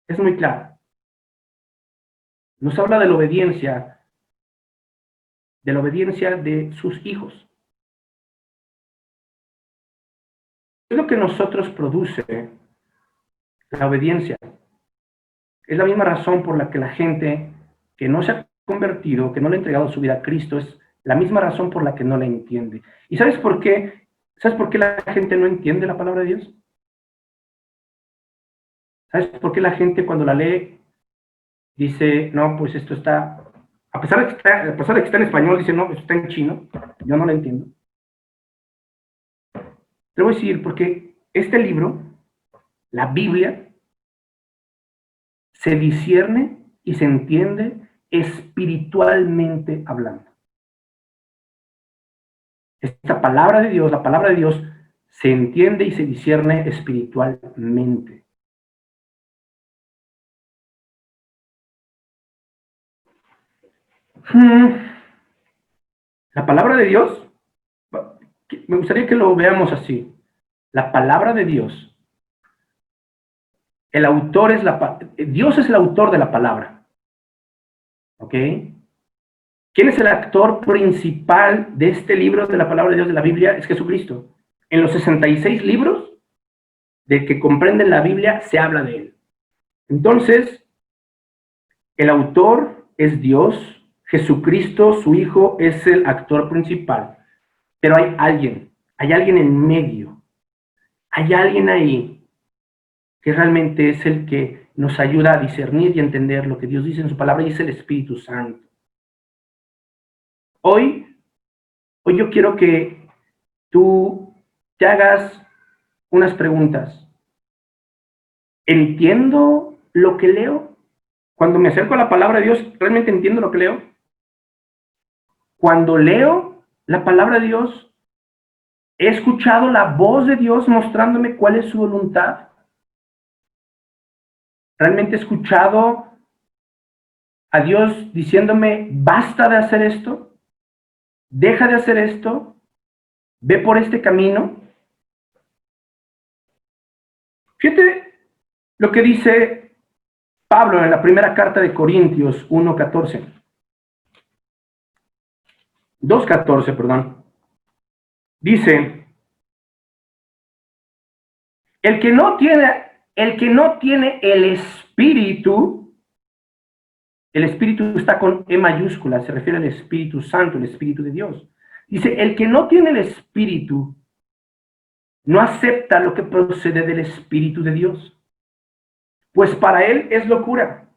Speaker 1: es muy claro. Nos habla de la obediencia de sus hijos. Es lo que nosotros produce la obediencia. Es la misma razón por la que la gente que no se ha convertido, que no le ha entregado su vida a Cristo, es la misma razón por la que no la entiende. ¿Y sabes por qué? ¿Sabes por qué la gente no entiende la palabra de Dios? ¿Sabes por qué la gente cuando la lee dice, no, pues esto está, a pesar de que está en español, dice, no, esto está en chino, yo no lo entiendo? Te voy a decir, porque este libro, la Biblia, se discierne y se entiende espiritualmente hablando. Esta palabra de Dios, la palabra de Dios, se entiende y se discierne espiritualmente. La palabra de Dios, me gustaría que lo veamos así. La palabra de Dios, el autor es Dios es el autor de la palabra. ¿Ok? ¿Quién es el actor principal de este libro de la palabra de Dios de la Biblia? Es Jesucristo. En los 66 libros de que comprenden la Biblia se habla de él. Entonces, el autor es Dios, Jesucristo, su Hijo, es el actor principal. Pero hay alguien en medio, hay alguien ahí que realmente es el que nos ayuda a discernir y entender lo que Dios dice en su palabra, y es el Espíritu Santo. Hoy yo quiero que tú te hagas unas preguntas. ¿Entiendo lo que leo? Cuando me acerco a la palabra de Dios, ¿realmente entiendo lo que leo? Cuando leo la palabra de Dios, ¿he escuchado la voz de Dios mostrándome cuál es su voluntad? ¿Realmente he escuchado a Dios diciéndome, basta de hacer esto, deja de hacer esto, ve por este camino? Fíjate lo que dice Pablo en la primera carta de Corintios 1:14. 2:14, perdón. Dice, el que no tiene el espíritu está con E mayúscula, se refiere al Espíritu Santo, el Espíritu de Dios. Dice, el que no tiene el espíritu no acepta lo que procede del Espíritu de Dios, pues para él es locura.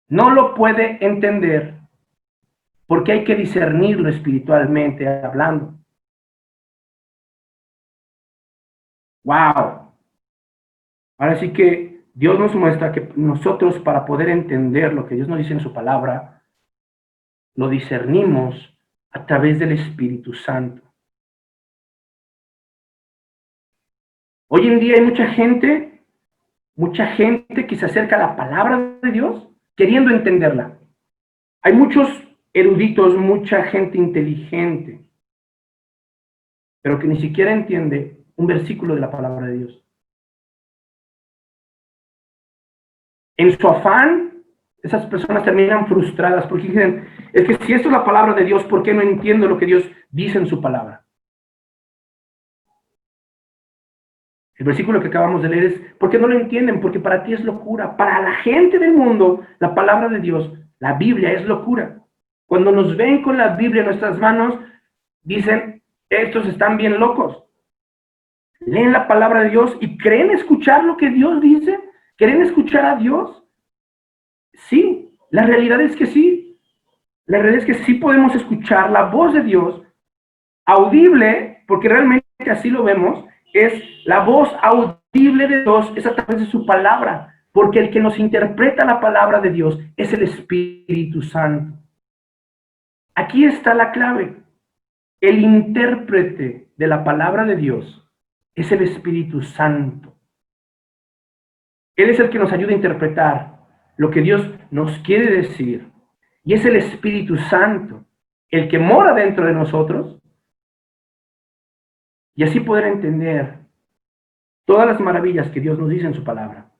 Speaker 1: No lo puede entender porque hay que discernirlo espiritualmente hablando. ¡Wow! Ahora sí que Dios nos muestra que nosotros, para poder entender lo que Dios nos dice en su palabra, lo discernimos a través del Espíritu Santo. Hoy en día hay mucha gente que se acerca a la palabra de Dios queriendo entenderla. Hay muchos eruditos, mucha gente inteligente, pero que ni siquiera entiende un versículo de la palabra de Dios. En su afán, esas personas terminan frustradas porque dicen, es que si esto es la palabra de Dios, ¿por qué no entiendo lo que Dios dice en su palabra? El versículo que acabamos de leer es, ¿por qué no lo entienden? Porque para ti es locura. Para la gente del mundo, la palabra de Dios, la Biblia es locura. Cuando nos ven con la Biblia en nuestras manos, dicen, estos están bien locos. Leen la palabra de Dios y creen escuchar lo que Dios dice. ¿Creen escuchar a Dios? Sí, la realidad es que sí. La realidad es que sí podemos escuchar la voz de Dios audible, porque realmente así lo vemos, es la voz audible de Dios, es a través de su palabra, porque el que nos interpreta la palabra de Dios es el Espíritu Santo. Aquí está la clave. El intérprete de la palabra de Dios es el Espíritu Santo. Él es el que nos ayuda a interpretar lo que Dios nos quiere decir. Y es el Espíritu Santo. el que mora dentro de nosotros, y así poder entender todas las maravillas que Dios nos dice en su palabra.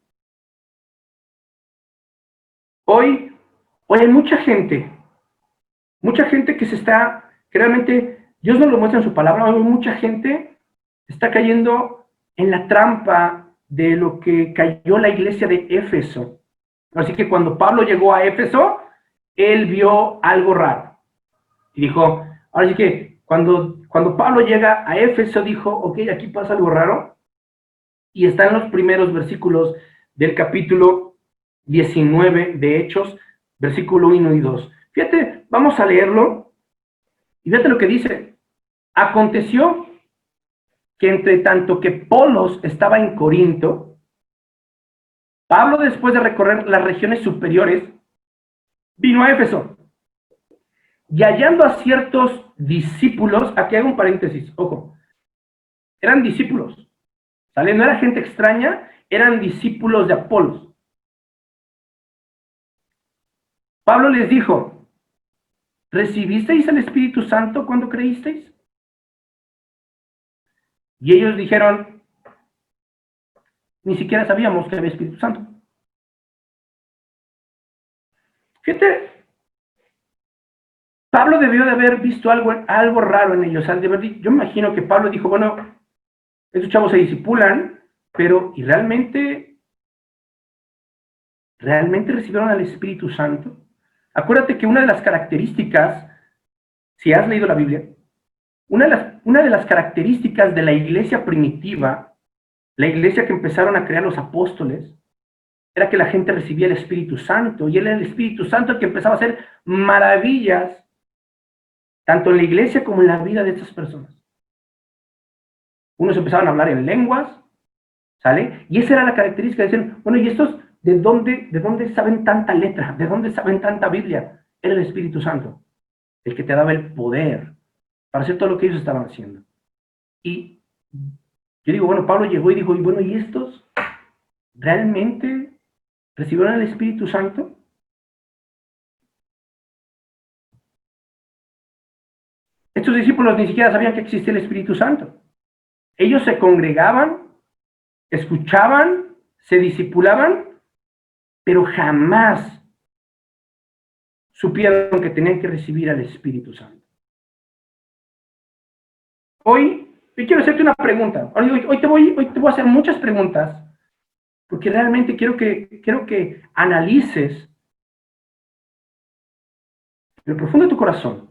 Speaker 1: Hoy hay mucha gente que realmente Dios nos lo muestra en su palabra. Hoy mucha gente está cayendo en la trampa de lo que cayó la iglesia de Éfeso. Así que cuando Pablo llegó a Éfeso, él vio algo raro. Y dijo, ahora sí que cuando Pablo llega a Éfeso, dijo, ok, aquí pasa algo raro. Y está en los primeros versículos del capítulo 19 de Hechos, versículo 1 y 2. Fíjate, vamos a leerlo y fíjate lo que dice. Aconteció que entre tanto que Polos estaba en Corinto, Pablo, después de recorrer las regiones superiores, vino a Éfeso. Y hallando a ciertos discípulos, aquí hago un paréntesis, ojo, eran discípulos, ¿sale? No era gente extraña, eran discípulos de Apolos. Pablo les dijo, ¿recibisteis el Espíritu Santo cuando creísteis? Y ellos dijeron, ni siquiera sabíamos que había Espíritu Santo. Fíjate, Pablo debió de haber visto algo raro en ellos. Yo me imagino que Pablo dijo, bueno, esos chavos se disipulan, pero ¿y realmente recibieron al Espíritu Santo? Acuérdate que una de las características, si has leído la Biblia, una de las características de la iglesia primitiva, la iglesia que empezaron a crear los apóstoles, era que la gente recibía el Espíritu Santo, y era el Espíritu Santo el que empezaba a hacer maravillas, tanto en la iglesia como en la vida de estas personas. Unos empezaban a hablar en lenguas, ¿sale? Y esa era la característica, decían, bueno, ¿y estos de dónde saben tanta letra? ¿De dónde saben tanta Biblia? Era el Espíritu Santo, el que te daba el poder para hacer todo lo que ellos estaban haciendo. Y yo digo, bueno, Pablo llegó y dijo, y bueno, ¿y estos realmente recibieron el Espíritu Santo? Estos discípulos ni siquiera sabían que existía el Espíritu Santo. Ellos se congregaban, escuchaban, se discipulaban, pero jamás supieron que tenían que recibir al Espíritu Santo. Hoy yo quiero hacerte una pregunta. Hoy te voy a hacer muchas preguntas, porque realmente quiero que analices en lo profundo de tu corazón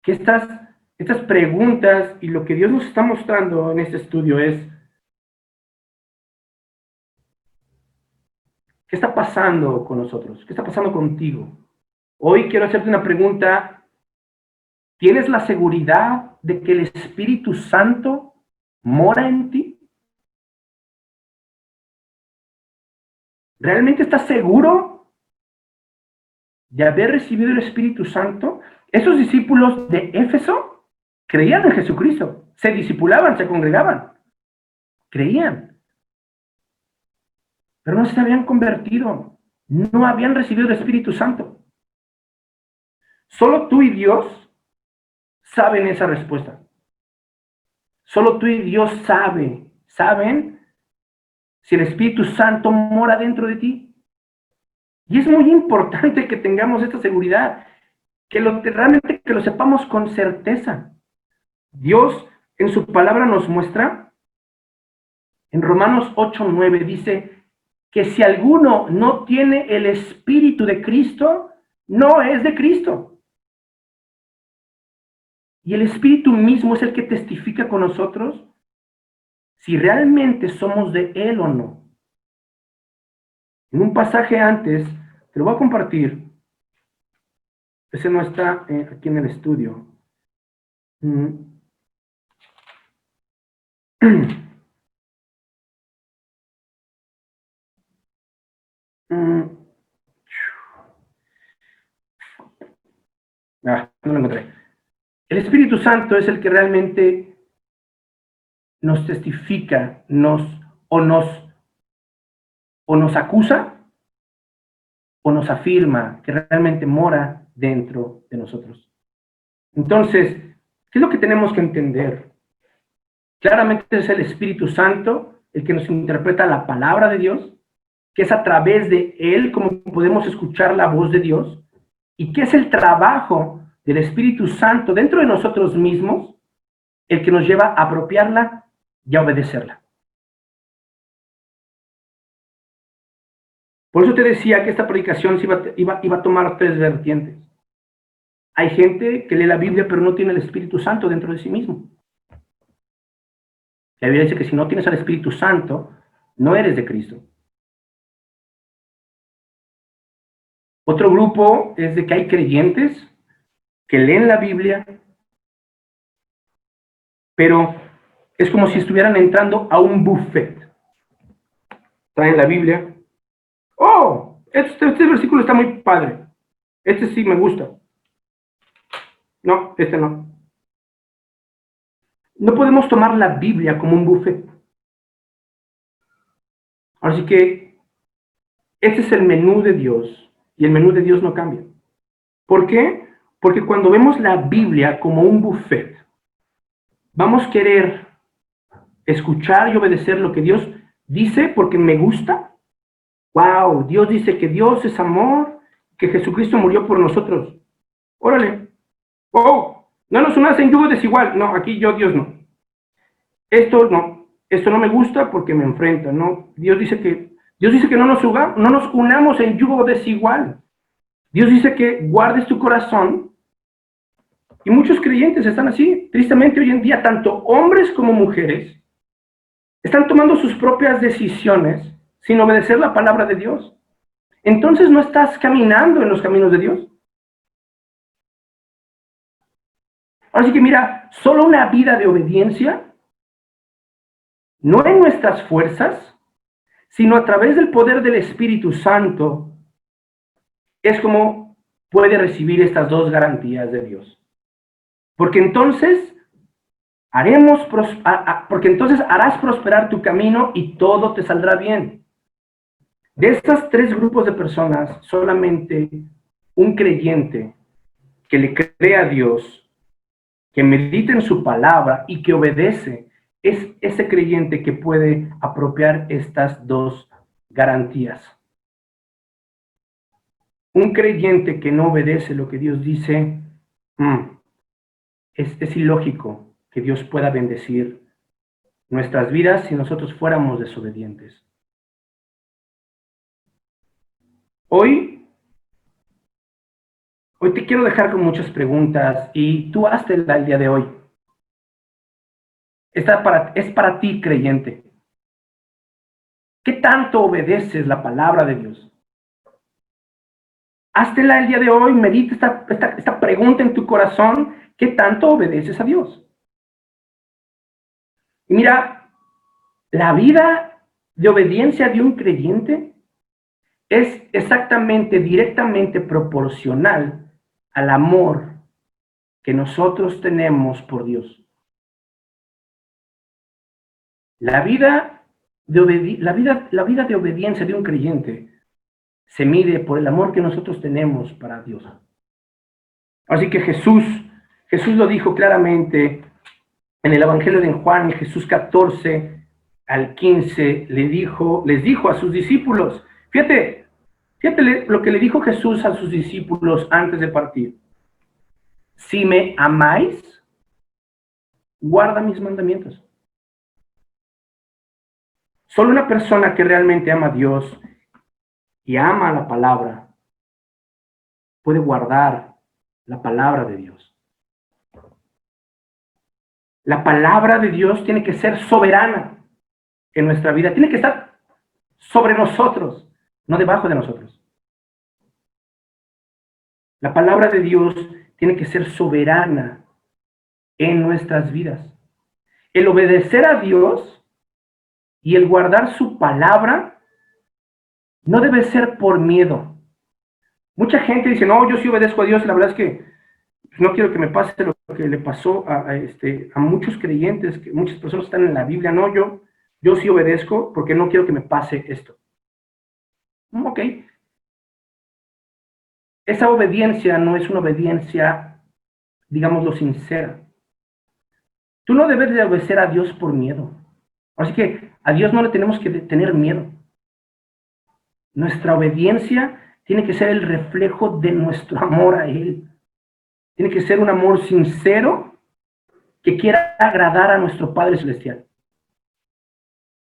Speaker 1: que estas preguntas y lo que Dios nos está mostrando en este estudio es, ¿qué está pasando con nosotros? ¿Qué está pasando contigo? Hoy quiero hacerte una pregunta. ¿Tienes la seguridad de que el Espíritu Santo mora en ti? ¿Realmente estás seguro de haber recibido el Espíritu Santo? Esos discípulos de Éfeso creían en Jesucristo, se discipulaban, se congregaban, creían, pero no se habían convertido, no habían recibido el Espíritu Santo. Solo tú y Dios saben esa respuesta. Solo tú y Dios saben si el Espíritu Santo mora dentro de ti. Y es muy importante que tengamos esta seguridad, realmente que lo sepamos con certeza. Dios en su palabra nos muestra, en Romanos 8:9 dice, que si alguno no tiene el Espíritu de Cristo, no es de Cristo. Y el Espíritu mismo es el que testifica con nosotros si realmente somos de Él o no. En un pasaje antes, te lo voy a compartir, ese no está aquí en el estudio. No lo encontré. El Espíritu Santo es el que realmente nos testifica, nos acusa o nos afirma que realmente mora dentro de nosotros. Entonces, ¿qué es lo que tenemos que entender? Claramente es el Espíritu Santo el que nos interpreta la palabra de Dios, que es a través de Él como podemos escuchar la voz de Dios, y que es el trabajo del Espíritu Santo dentro de nosotros mismos el que nos lleva a apropiarla y a obedecerla. Por eso te decía que esta predicación iba a tomar tres vertientes. Hay gente que lee la Biblia pero no tiene el Espíritu Santo dentro de sí mismo. La Biblia dice que si no tienes al Espíritu Santo, no eres de Cristo. Otro grupo es de que hay creyentes que leen la Biblia, pero es como si estuvieran entrando a un buffet. Traen la Biblia. ¡Oh! Este versículo está muy padre. Este sí me gusta. No, este no. No podemos tomar la Biblia como un buffet. Así que este es el menú de Dios y el menú de Dios no cambia. ¿Por qué? Porque cuando vemos la Biblia como un buffet, vamos a querer escuchar y obedecer lo que Dios dice porque me gusta. ¡Wow! Dios dice que Dios es amor, que Jesucristo murió por nosotros. ¡Órale! ¡Oh! No nos unas en yugo desigual. No, aquí Dios no. Esto no me gusta porque me enfrenta, ¿no? Dios dice que no nos unamos en yugo desigual. Dios dice que guardes tu corazón. Y muchos creyentes están así. Tristemente hoy en día, tanto hombres como mujeres están tomando sus propias decisiones sin obedecer la palabra de Dios. Entonces no estás caminando en los caminos de Dios. Así que mira, solo una vida de obediencia, no en nuestras fuerzas, sino a través del poder del Espíritu Santo, es como puede recibir estas dos garantías de Dios. Porque entonces harás prosperar tu camino y todo te saldrá bien. De estos tres grupos de personas, solamente un creyente que le cree a Dios, que medita en su palabra y que obedece, es ese creyente que puede apropiar estas dos garantías. Un creyente que no obedece lo que Dios dice, es ilógico que Dios pueda bendecir nuestras vidas si nosotros fuéramos desobedientes. Hoy te quiero dejar con muchas preguntas y tú háztelas el día de hoy. Es para ti, creyente. ¿Qué tanto obedeces la palabra de Dios? Háztela el día de hoy, medita esta pregunta en tu corazón. ¿Qué tanto obedeces a Dios? Y mira, la vida de obediencia de un creyente es exactamente, directamente proporcional al amor que nosotros tenemos por Dios. La vida de obediencia de un creyente se mide por el amor que nosotros tenemos para Dios. Así que Jesús lo dijo claramente en el Evangelio de Juan, Jesús 14 al 15, les dijo a sus discípulos, fíjate lo que le dijo Jesús a sus discípulos antes de partir. Si me amáis, guarda mis mandamientos. Solo una persona que realmente ama a Dios y ama la palabra puede guardar la palabra de Dios. La palabra de Dios tiene que ser soberana en nuestra vida, tiene que estar sobre nosotros, no debajo de nosotros. La palabra de Dios tiene que ser soberana en nuestras vidas. El obedecer a Dios y el guardar su palabra no debe ser por miedo. Mucha gente dice, no, yo sí obedezco a Dios, la verdad es que no quiero que me pase lo que le pasó a muchos creyentes, que muchas personas están en la Biblia, no, yo sí obedezco porque no quiero que me pase esto. Ok, esa obediencia no es una obediencia, digámoslo, sincera. Tú no debes de obedecer a Dios por miedo. Así que a Dios no le tenemos que tener miedo. Nuestra obediencia tiene que ser el reflejo de nuestro amor a Él. Tiene que ser un amor sincero que quiera agradar a nuestro Padre Celestial.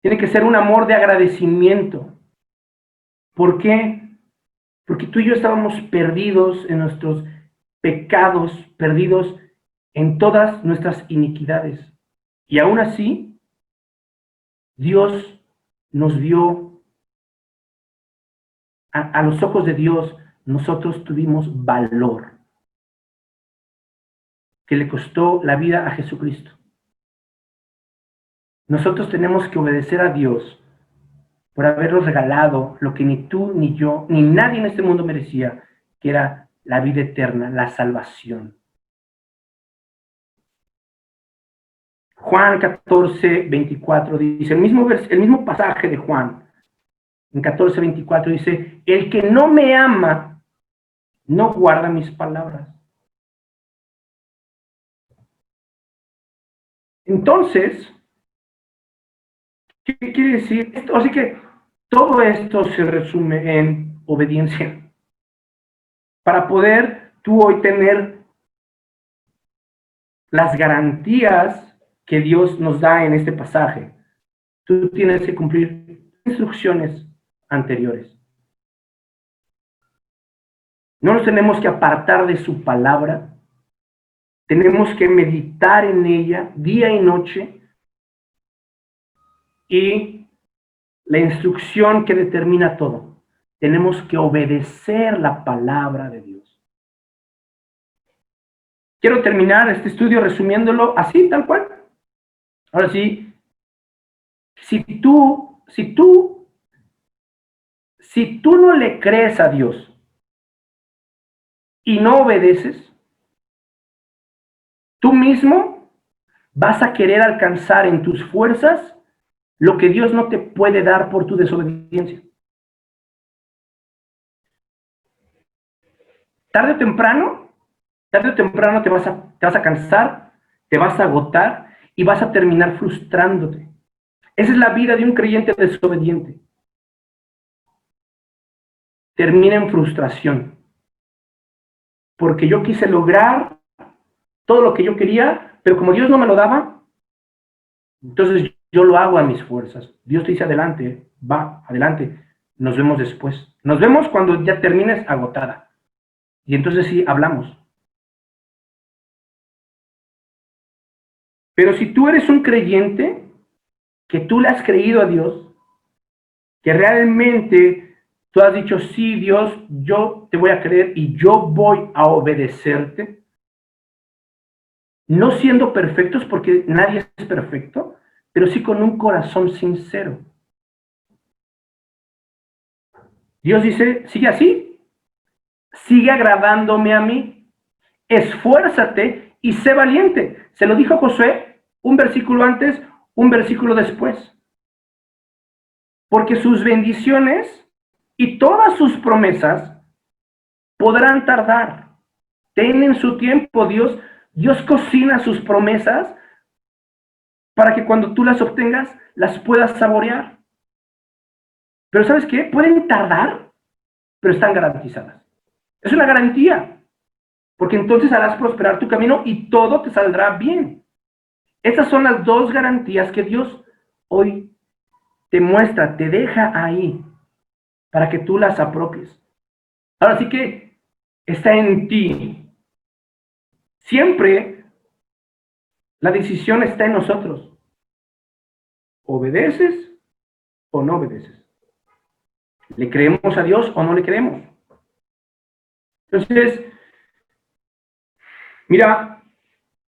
Speaker 1: Tiene que ser un amor de agradecimiento. ¿Por qué? Porque tú y yo estábamos perdidos en nuestros pecados, perdidos en todas nuestras iniquidades. Y aún así, Dios nos vio, a los ojos de Dios, nosotros tuvimos valor, que le costó la vida a Jesucristo. Nosotros tenemos que obedecer a Dios por habernos regalado lo que ni tú, ni yo, ni nadie en este mundo merecía, que era la vida eterna, la salvación. Juan 14, 24 dice, el mismo pasaje de Juan, en 14, 24 dice, el que no me ama, no guarda mis palabras. Entonces, ¿qué quiere decir esto? Así que todo esto se resume en obediencia. Para poder tú hoy tener las garantías que Dios nos da en este pasaje, tú tienes que cumplir instrucciones anteriores. No nos tenemos que apartar de su palabra, tenemos que meditar en ella día y noche, y la instrucción que determina todo, tenemos que obedecer la palabra de Dios. Quiero terminar este estudio resumiéndolo así, tal cual. Ahora sí, si tú no le crees a Dios y no obedeces, tú mismo vas a querer alcanzar en tus fuerzas lo que Dios no te puede dar por tu desobediencia. Tarde o temprano te vas a cansar, te vas a agotar y vas a terminar frustrándote. Esa es la vida de un creyente desobediente. Termina en frustración. Porque yo quise lograr todo lo que yo quería, pero como Dios no me lo daba, entonces yo lo hago a mis fuerzas. Dios te dice adelante, va, adelante, nos vemos después. Nos vemos cuando ya termines agotada. Y entonces sí, hablamos. Pero si tú eres un creyente, que tú le has creído a Dios, que realmente tú has dicho, sí, Dios, yo te voy a creer y yo voy a obedecerte, no siendo perfectos, porque nadie es perfecto, pero sí con un corazón sincero. Dios dice, sigue así, sigue agradándome a mí, esfuérzate y sé valiente. Se lo dijo Josué un versículo antes, un versículo después. Porque sus bendiciones y todas sus promesas podrán tardar. Tienen su tiempo, Dios cocina sus promesas para que cuando tú las obtengas, las puedas saborear. Pero ¿sabes qué? Pueden tardar, pero están garantizadas. Es una garantía, porque entonces harás prosperar tu camino y todo te saldrá bien. Esas son las dos garantías que Dios hoy te muestra, te deja ahí, para que tú las apropies. Ahora sí que está en ti. Siempre la decisión está en nosotros. ¿Obedeces o no obedeces? ¿Le creemos a Dios o no le creemos? Entonces, mira,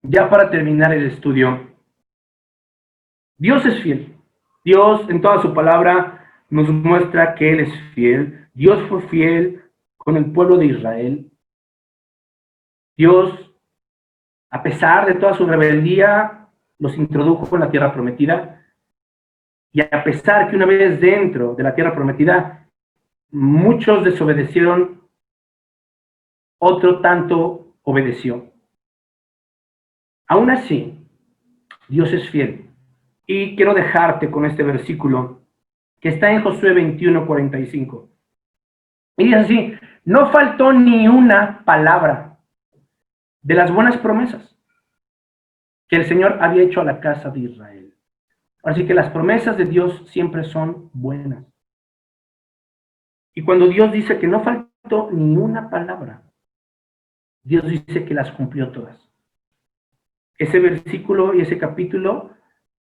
Speaker 1: ya para terminar el estudio, Dios es fiel. Dios en toda su palabra nos muestra que Él es fiel. Dios fue fiel con el pueblo de Israel. Dios, a pesar de toda su rebeldía, los introdujo en la tierra prometida. Y a pesar que una vez dentro de la tierra prometida, muchos desobedecieron otro tanto obedeció. Aún así, Dios es fiel. Y quiero dejarte con este versículo que está en Josué 21:45. Y dice así: no faltó ni una palabra de las buenas promesas que el Señor había hecho a la casa de Israel. Así que las promesas de Dios siempre son buenas. Y cuando Dios dice que no faltó ni una palabra, Dios dice que las cumplió todas. Ese versículo y ese capítulo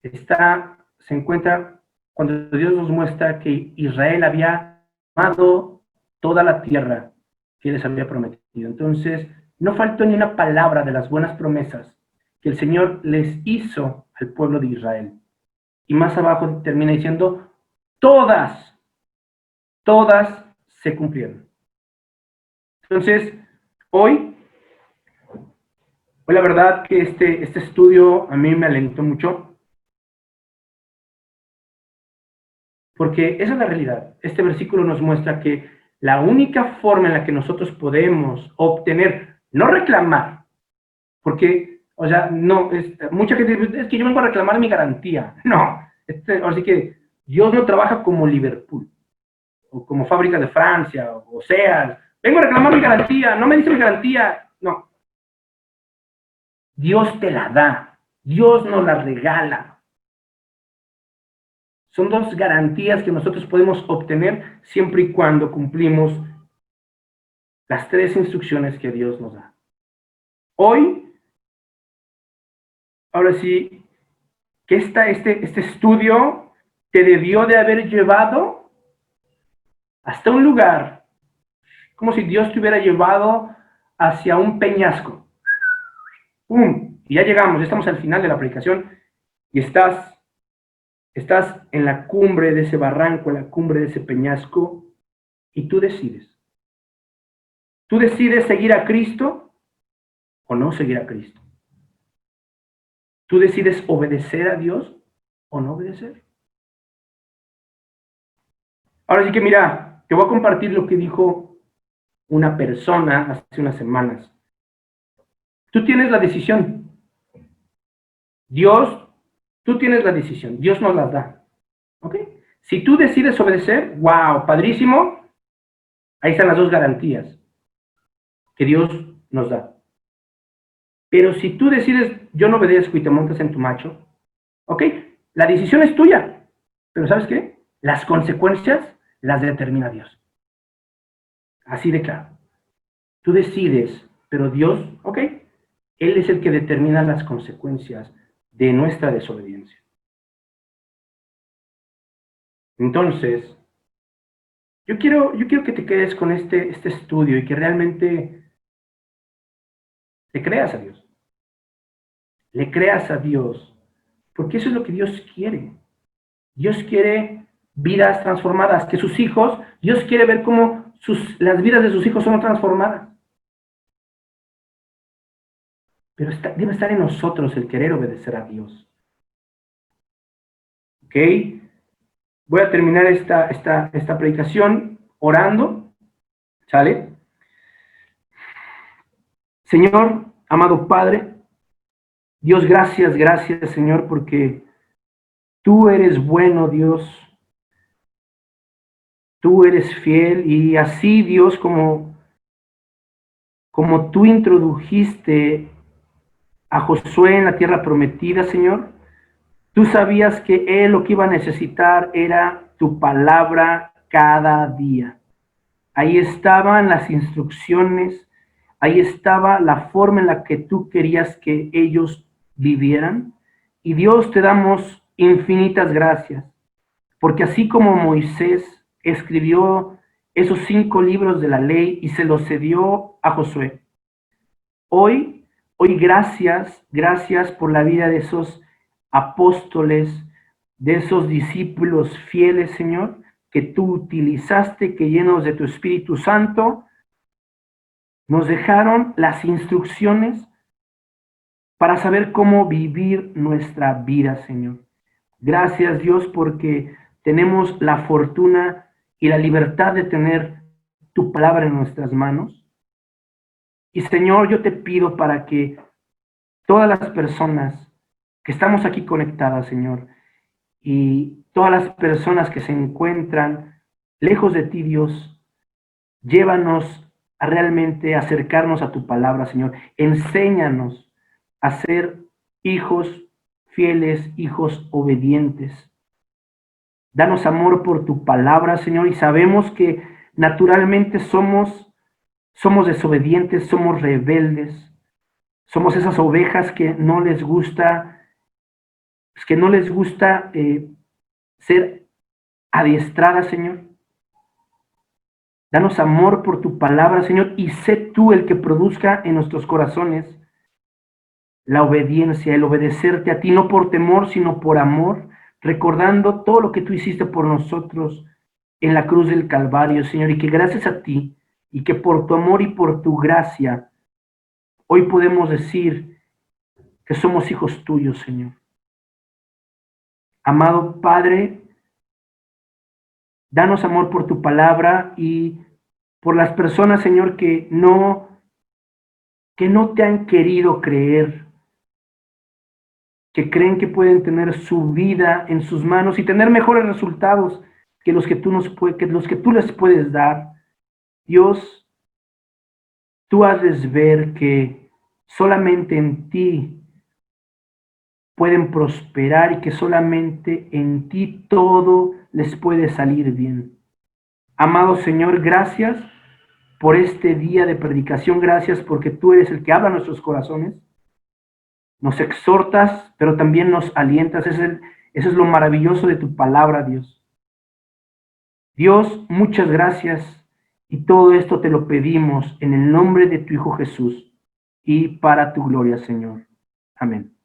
Speaker 1: se encuentra cuando Dios nos muestra que Israel había amado toda la tierra que les había prometido. Entonces, no faltó ni una palabra de las buenas promesas que el Señor les hizo al pueblo de Israel. Y más abajo termina diciendo: todas se cumplieron. Entonces, hoy la verdad que este estudio a mí me alentó mucho, porque esa es la realidad. Este versículo nos muestra que la única forma en la que nosotros podemos obtener, no reclamar, porque, o sea, no, mucha gente dice: es que yo vengo a reclamar mi garantía. No, así que Dios no trabaja como Liverpool, o como Fábrica de Francia, o Sears. Vengo a reclamar mi garantía, no me dice mi garantía. No, Dios te la da, Dios nos la regala. Son dos garantías que nosotros podemos obtener siempre y cuando cumplimos las tres instrucciones que Dios nos da. Hoy, ahora sí, que este estudio te debió de haber llevado hasta un lugar, como si Dios te hubiera llevado hacia un peñasco. ¡Pum! Y ya llegamos, ya estamos al final de la predicación y estás en la cumbre de ese barranco, en la cumbre de ese peñasco, y tú decides. Tú decides seguir a Cristo o no seguir a Cristo. Tú decides obedecer a Dios o no obedecer. Ahora sí que mira, te voy a compartir lo que dijo una persona hace unas semanas. Tú tienes la decisión. Tú tienes la decisión. Dios nos la da. ¿Ok? Si tú decides obedecer, wow, padrísimo. Ahí están las dos garantías que Dios nos da. Pero si tú decides: yo no obedezco, y te montas en tu macho, ¿ok? La decisión es tuya. Pero ¿sabes qué? Las consecuencias las determina Dios. Así de claro. Tú decides, pero Dios, ¿ok? Él es el que determina las consecuencias de nuestra desobediencia. Entonces, yo quiero que te quedes con este estudio y que realmente le creas a Dios. Le creas a Dios, porque eso es lo que Dios quiere. Dios quiere vidas transformadas, que sus hijos, Dios quiere ver cómo las vidas de sus hijos son transformadas. Pero debe estar en nosotros el querer obedecer a Dios. ¿Ok? Voy a terminar esta predicación orando. ¿Sale? Señor, amado Padre, Dios, gracias, Señor, porque tú eres bueno, Dios. Tú eres fiel, y así, Dios, como tú introdujiste a Josué en la tierra prometida, Señor, tú sabías que él lo que iba a necesitar era tu palabra cada día. Ahí estaban las instrucciones, ahí estaba la forma en la que tú querías que ellos vivieran. Y Dios, te damos infinitas gracias, porque así como Moisés escribió esos 5 libros de la ley y se los cedió a Josué, hoy gracias por la vida de esos apóstoles, de esos discípulos fieles, Señor, que tú utilizaste, que llenos de tu Espíritu Santo, nos dejaron las instrucciones para saber cómo vivir nuestra vida, Señor. Gracias, Dios, porque tenemos la fortuna y la libertad de tener tu palabra en nuestras manos. Y Señor, yo te pido para que todas las personas que estamos aquí conectadas, Señor, y todas las personas que se encuentran lejos de ti, Dios, llévanos a realmente acercarnos a tu palabra, Señor. Enséñanos a ser hijos fieles, hijos obedientes. Danos amor por tu palabra, Señor, y sabemos que naturalmente somos desobedientes, somos rebeldes, somos esas ovejas que no les gusta ser adiestradas, Señor. Danos amor por tu palabra, Señor, y sé tú el que produzca en nuestros corazones la obediencia, el obedecerte a ti, no por temor, sino por amor, recordando todo lo que tú hiciste por nosotros en la cruz del Calvario, Señor, y que gracias a ti, y que por tu amor y por tu gracia, hoy podemos decir que somos hijos tuyos, Señor. Amado Padre, danos amor por tu palabra y por las personas, Señor, que no te han querido creer, que creen que pueden tener su vida en sus manos y tener mejores resultados que los que tú les puedes dar. Dios, tú haces ver que solamente en ti pueden prosperar y que solamente en ti todo les puede salir bien. Amado Señor, gracias por este día de predicación, gracias porque tú eres el que habla a nuestros corazones. Nos exhortas, pero también nos alientas. Eso es lo maravilloso de tu palabra, Dios. Dios, muchas gracias y todo esto te lo pedimos en el nombre de tu Hijo Jesús y para tu gloria, Señor. Amén.